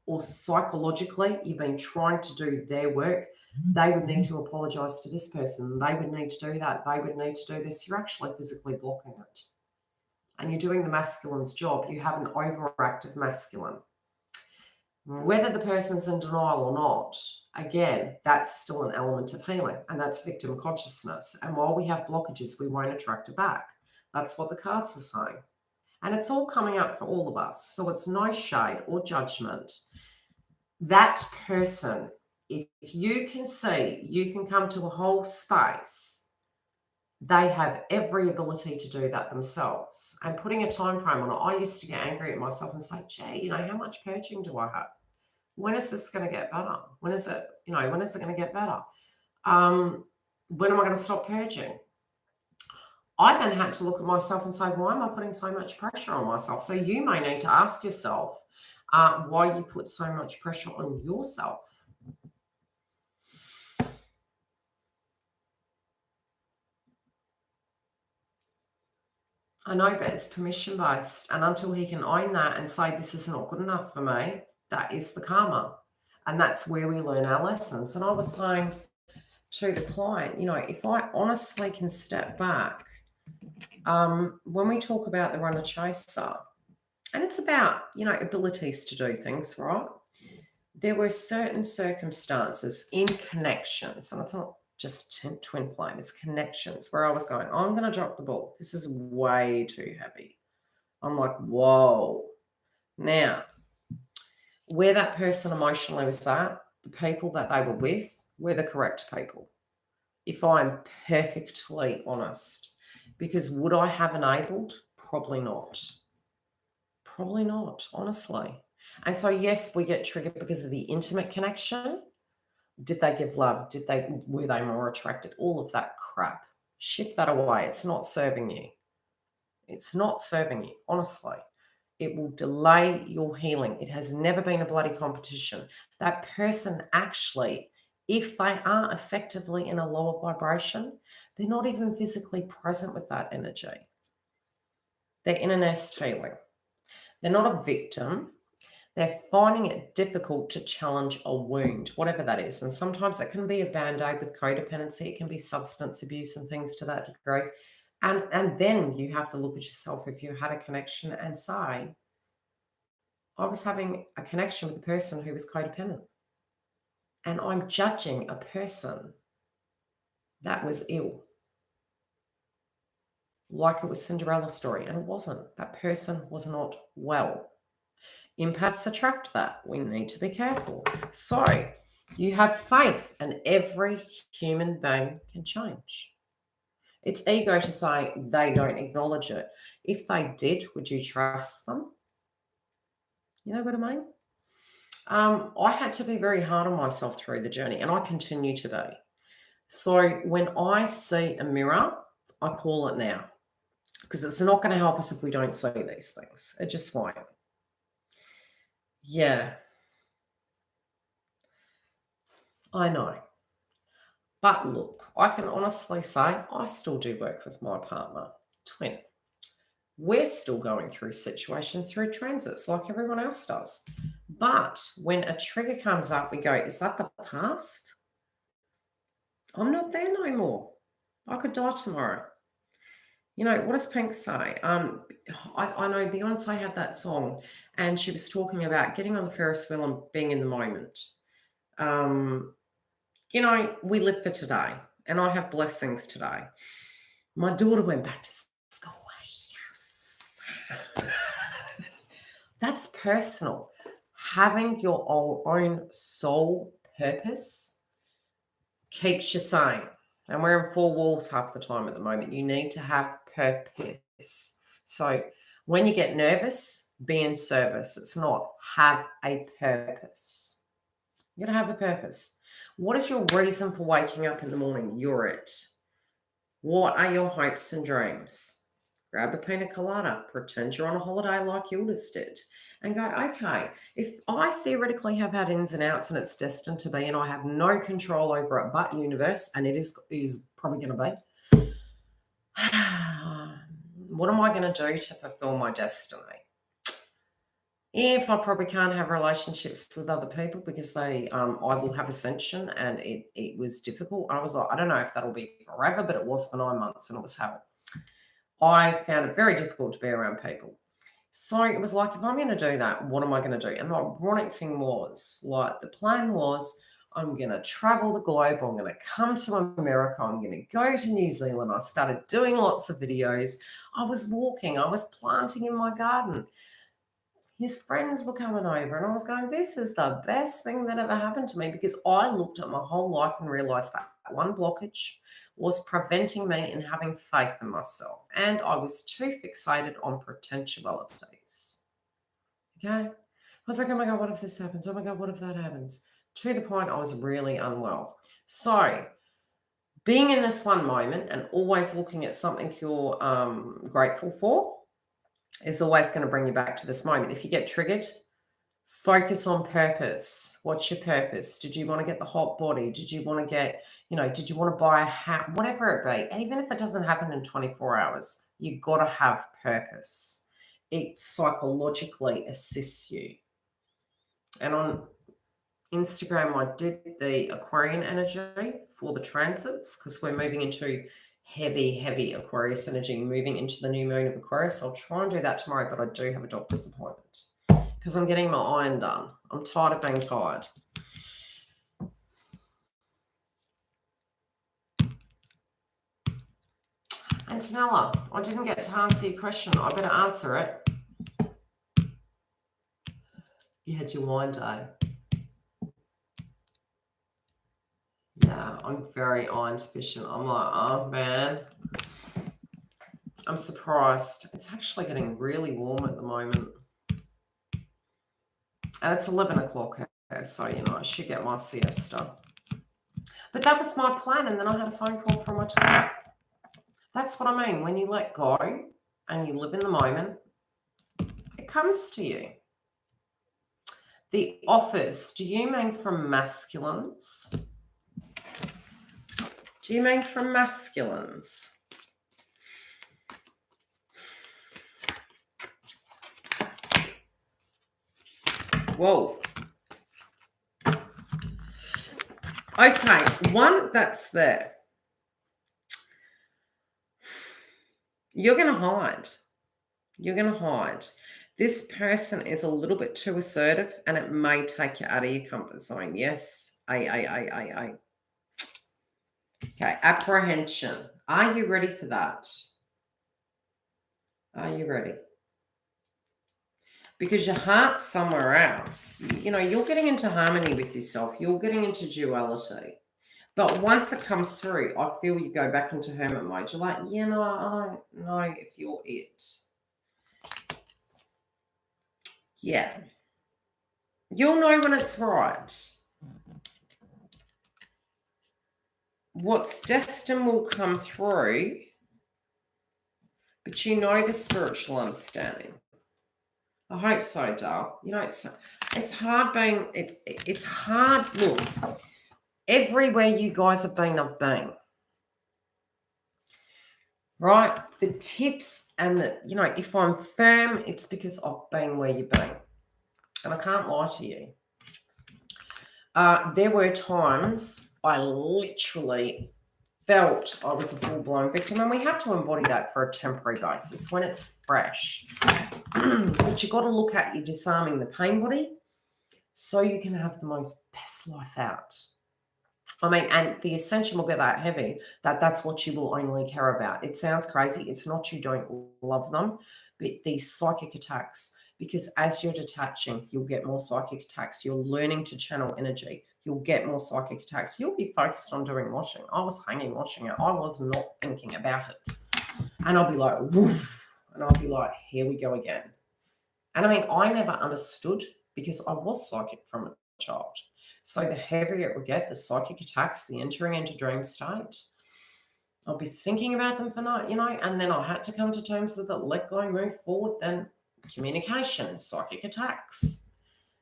or psychologically you've been trying to do their work, they would need to apologize to this person. They would need to do that. They would need to do this. You're actually physically blocking it. And you're doing the masculine's job. You have an overactive masculine. Whether the person's in denial or not, again, that's still an element of healing, and that's victim consciousness. And while we have blockages, we won't attract it back. That's what the cards were saying. And it's all coming up for all of us. So it's no shade or judgment. That person, if you can see, you can come to a whole space they have every ability to do that themselves. And putting a time frame on it, I used to get angry at myself and say, gee, how much purging do I have? When is this going to get better? When is it going to get better? When am I going to stop purging? I then had to look at myself and say, why am I putting so much pressure on myself? So you may need to ask yourself why you put so much pressure on yourself. I know, but it's permission-based. And until he can own that and say, this is not good enough for me, that is the karma. And that's where we learn our lessons. And I was saying to the client, if I honestly can step back, when we talk about the runner chaser, and it's about, abilities to do things, right? There were certain circumstances in connections, and it's not just twin flame, it's connections where I was going, I'm going to drop the ball. This is way too heavy. I'm like, whoa. Now, where that person emotionally was at, the people that they were with were the correct people. If I'm perfectly honest, because would I have enabled? Probably not. Probably not, honestly. And so, yes, we get triggered because of the intimate connection. Did they give love? Were they more attracted? All of that crap. Shift that away. It's not serving you. It's not serving you, honestly. It will delay your healing. It has never been a bloody competition. That person actually, if they are effectively in a lower vibration, they're not even physically present with that energy. They're in a nest healing. They're not a victim. They're finding it difficult to challenge a wound, whatever that is. And sometimes it can be a band-aid with codependency. It can be substance abuse and things to that degree. And then you have to look at yourself if you had a connection and say, I was having a connection with a person who was codependent. And I'm judging a person that was ill. Like it was Cinderella's story. And it wasn't. That person was not well. Empaths attract that. We need to be careful. So you have faith, and every human being can change. It's ego to say they don't acknowledge it. If they did, would you trust them? You know what I mean? I had to be very hard on myself through the journey, and I continue to be. So when I see a mirror, I call it now, because it's not going to help us if we don't see these things. It just won't. Yeah. I know. But look, I can honestly say I still do work with my partner, twin. We're still going through situations through transits like everyone else does. But when a trigger comes up, we go, is that the past? I'm not there no more. I could die tomorrow. What does Pink say? I know Beyonce had that song, and she was talking about getting on the Ferris wheel and being in the moment. We live for today, and I have blessings today. My daughter went back to school. Yes. That's personal. Having your own soul purpose keeps you sane. And we're in 4 walls half the time at the moment. You need to have purpose. So when you get nervous, be in service. It's not have a purpose. You got to have a purpose. What is your reason for waking up in the morning? You're it. What are your hopes and dreams? Grab a pina colada, pretend you're on a holiday like YILDIZ did, and go, okay, if I theoretically have had ins and outs and it's destined to be, and I have no control over it but universe, and it is probably going to be, what am I going to do to fulfill my destiny? If I probably can't have relationships with other people because I will have ascension, and it was difficult. I was like, I don't know if that'll be forever, but it was for 9 months, and it was hell. I found it very difficult to be around people. So it was like, if I'm going to do that, what am I going to do? And the ironic thing was, like, the plan was, I'm going to travel the globe. I'm going to come to America. I'm going to go to New Zealand. I started doing lots of videos. I was walking. I was planting in my garden. His friends were coming over, and I was going, this is the best thing that ever happened to me, because I looked at my whole life and realized that one blockage was preventing me in having faith in myself. And I was too fixated on potentialities. Okay? I was like, oh my God, what if this happens? Oh my God, what if that happens? To the point I was really unwell. So being in this one moment and always looking at something you're grateful for is always going to bring you back to this moment. If you get triggered, focus on purpose. What's your purpose? Did you want to get the hot body? Did you want to get, did you want to buy a hat? Whatever it be, even if it doesn't happen in 24 hours, you got to have purpose. It psychologically assists you. And on Instagram, I did the Aquarian energy for the transits because we're moving into heavy Aquarius energy, moving into the new moon of Aquarius. I'll try and do that tomorrow, but I do have a doctor's appointment because I'm getting my iron done. I'm tired of being tired. Antonella, I didn't get to answer your question. I better answer it. You had your wine day. Yeah, I'm very iron deficient. I'm like, oh man. I'm surprised. It's actually getting really warm at the moment. And it's 11 o'clock here, so, I should get my siesta. But that was my plan, and then I had a phone call from my twin. That's what I mean. When you let go and you live in the moment, it comes to you. The office, do you mean from masculines? Do you mean from masculines? Whoa. Okay, one that's there. You're going to hide. You're going to hide. This person is a little bit too assertive and it may take you out of your comfort zone. Yes. Okay, apprehension. Are you ready for that? Are you ready? Because your heart's somewhere else. You're getting into harmony with yourself. You're getting into duality. But once it comes through, I feel you go back into hermit mode. You're like, I don't know if you're it. Yeah. You'll know when it's right. What's destined will come through, but the spiritual understanding. I hope so, Dal. It's hard being, it's hard. Look, everywhere you guys have been, I've been. Right? The tips and if I'm firm, it's because I've been where you've been. And I can't lie to you. There were times I literally felt I was a full-blown victim, and we have to embody that for a temporary basis when it's fresh. But you've got to look at you disarming the pain body so you can have the most best life out. And the ascension will be that heavy that's what you will only care about. It sounds crazy. It's not you don't love them, but these psychic attacks, because as you're detaching, you'll get more psychic attacks. You're learning to channel energy. You'll get more psychic attacks. You'll be focused on doing washing. I was hanging washing it. I was not thinking about it. And I'll be like, woof. And I'll be like, here we go again. And I never understood because I was psychic from a child. So the heavier it would get, the psychic attacks, the entering into dream state, I'll be thinking about them for night, and then I had to come to terms with it, let go, move forward, then communication, psychic attacks.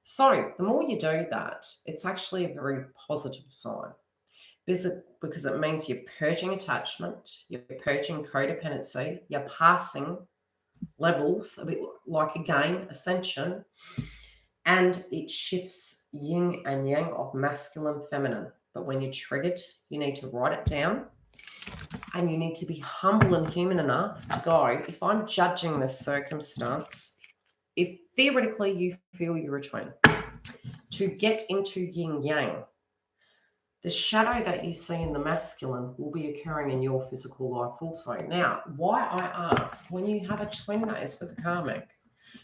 So the more you do that, it's actually a very positive sign because it means you're purging attachment, you're purging codependency, you're passing levels, a bit like a game, ascension, and it shifts yin and yang of masculine, feminine. But when you're triggered, you need to write it down and you need to be humble and human enough to go, if I'm judging this circumstance, if theoretically you feel you're a twin, to get into yin yang, the shadow that you see in the masculine will be occurring in your physical life also. Now, why I ask, when you have a twin that is with the karmic,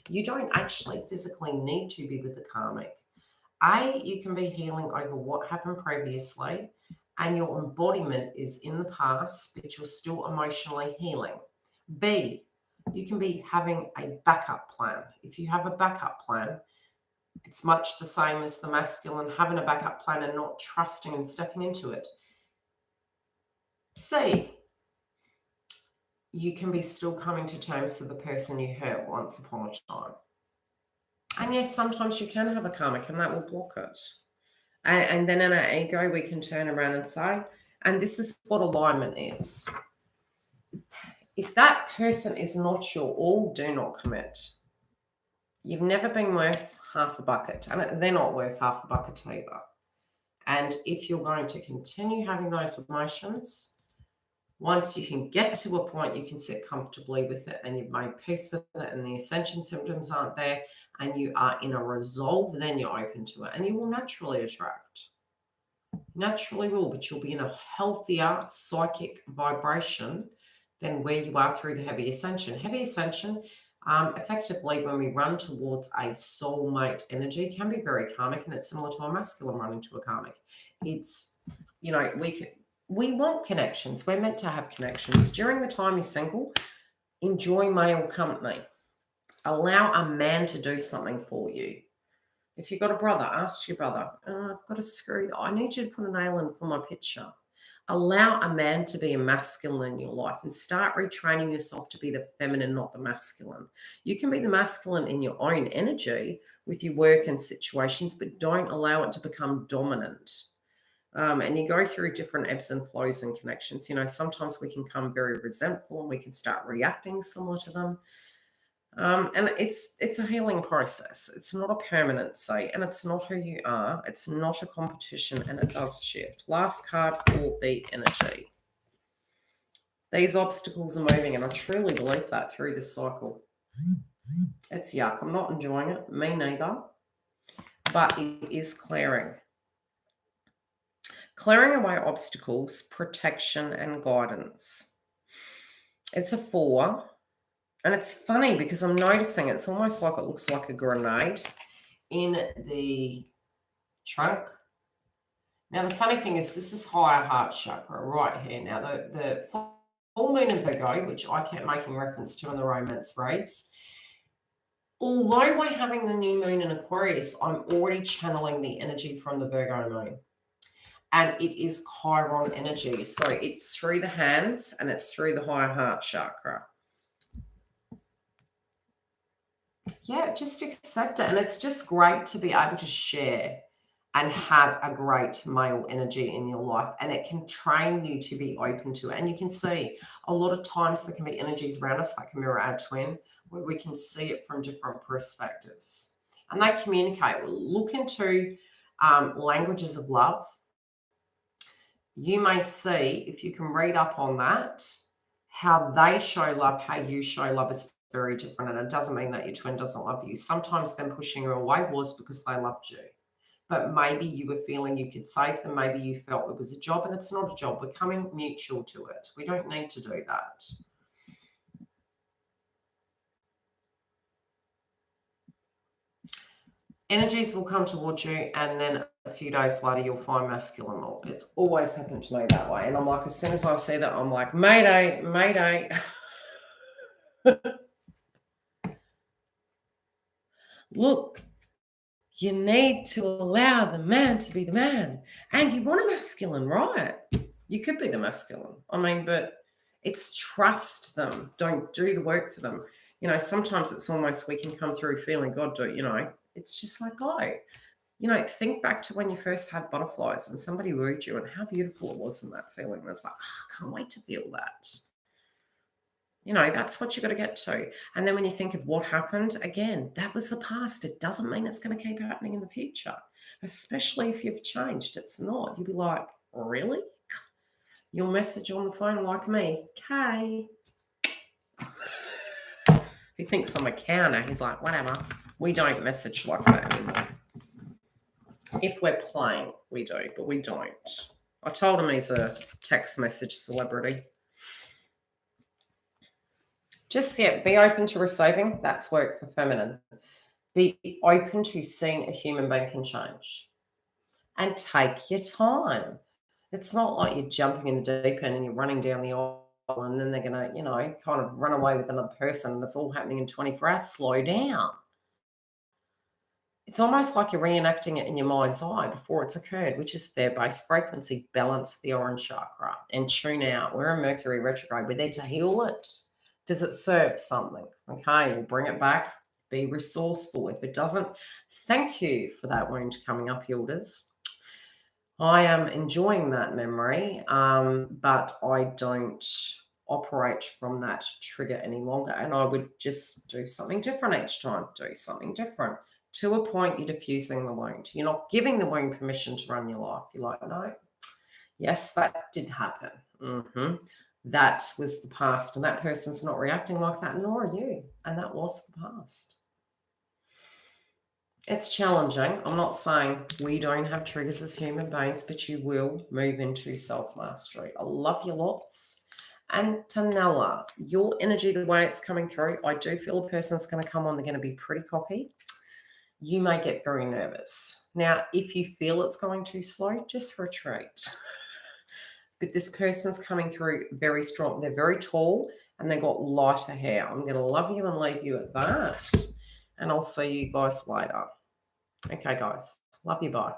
you don't actually physically need to be with the karmic. You can be healing over what happened previously, and your embodiment is in the past, but you're still emotionally healing. B, you can be having a backup plan. If you have a backup plan, it's much the same as the masculine having a backup plan and not trusting and stepping into it. C, you can be still coming to terms with the person you hurt once upon a time. And yes, sometimes you can have a karmic and that will block it. And then in our ego, we can turn around and say, and this is what alignment is. If that person is not your all, do not commit. You've never been worth half a bucket, and they're not worth half a bucket either. And if you're going to continue having those emotions, once you can get to a point you can sit comfortably with it and you've made peace with it and the ascension symptoms aren't there and you are in a resolve, then you're open to it and you will naturally attract. Naturally will, but you'll be in a healthier psychic vibration than where you are through the heavy ascension. Heavy ascension, effectively, when we run towards a soulmate energy, can be very karmic, and it's similar to a masculine running to a karmic. It's, you know, we want connections. We're meant to have connections. During the time you're single, enjoy male company. Allow a man to do something for you. If you've got a brother, ask your brother, I've got a screw. I need you to put a nail in for my picture. Allow a man to be a masculine in your life and start retraining yourself to be the feminine, not the masculine. You can be the masculine in your own energy with your work and situations, but don't allow it to become dominant. And you go through different ebbs and flows and connections. You know, sometimes we can come very resentful and we can start reacting similar to them. And it's a healing process. It's not a permanency, and it's not who you are. It's not a competition, and it does shift. Last card for the energy. These obstacles are moving, and I truly believe that through this cycle. It's yuck. I'm not enjoying it. Me neither. But it is clearing. Clearing away obstacles, protection, and guidance. It's a 4. And it's funny because I'm noticing it's almost like it looks like a grenade in the trunk. Now, the funny thing is this is higher heart chakra right here. Now, the full moon in Virgo, which I kept making reference to in the romance reads, although we're having the new moon in Aquarius, I'm already channeling the energy from the Virgo moon. And it is Chiron energy. So it's through the hands and it's through the higher heart chakra. Yeah, just accept it. And it's just great to be able to share and have a great male energy in your life. And it can train you to be open to it. And you can see a lot of times there can be energies around us that can mirror our twin, where we can see it from different perspectives. And they communicate. We'll look into languages of love. You may see, if you can read up on that, how they show love, how you show love is very different. And it doesn't mean that your twin doesn't love you. Sometimes them pushing you away was because they loved you. But maybe you were feeling you could save them. Maybe you felt it was a job, and it's not a job. We're coming mutual to it. We don't need to do that. Energies will come towards you, and then a few days later, you'll find masculine more. It's always happened to me that way. And I'm like, as soon as I see that, I'm like, Mayday, Mayday. Look, you need to allow the man to be the man. And you want a masculine, right? You could be the masculine. I mean, but it's trust them. Don't do the work for them. You know, sometimes it's almost we can come through feeling God do it, you know. It's just like, oh, you know, think back to when you first had butterflies and somebody wooed you and how beautiful it was in that feeling. It's like, oh, I can't wait to feel that. You know, that's what you got to get to. And then when you think of what happened, again, that was the past. It doesn't mean it's going to keep happening in the future, especially if you've changed. It's not. You'll be like, really? You'll message on the phone like me, Kay. He thinks I'm a cow now. He's like, whatever. We don't message like that anymore. If we're playing, we do, but we don't. I told him he's a text message celebrity. Just, yeah, be open to receiving. That's work for feminine. Be open to seeing a human being can change. And take your time. It's not like you're jumping in the deep end and you're running down the aisle and then they're going to, kind of run away with another person and it's all happening in 24 hours. Slow down. It's almost like you're reenacting it in your mind's eye before it's occurred, which is fear-based frequency. Balance the orange chakra and tune out. We're in Mercury retrograde. We're there to heal it. Does it serve something? Okay, we'll bring it back. Be resourceful. If it doesn't, thank you for that wound coming up, YILDIZ. I am enjoying that memory, but I don't operate from that trigger any longer. And I would just do something different each time. Do something different. To a point, you're diffusing the wound. You're not giving the wound permission to run your life. You're like, no, yes, that did happen. That was the past. And that person's not reacting like that, nor are you. And that was the past. It's challenging. I'm not saying we don't have triggers as human beings, but you will move into self-mastery. I love you lots. And Tanella, your energy, the way it's coming through, I do feel a person's going to come on, they're going to be pretty cocky. You may get very nervous. Now, if you feel it's going too slow, just retreat. But this person's coming through very strong. They're very tall and they've got lighter hair. I'm going to love you and leave you at that. And I'll see you guys later. Okay, guys. Love you. Bye.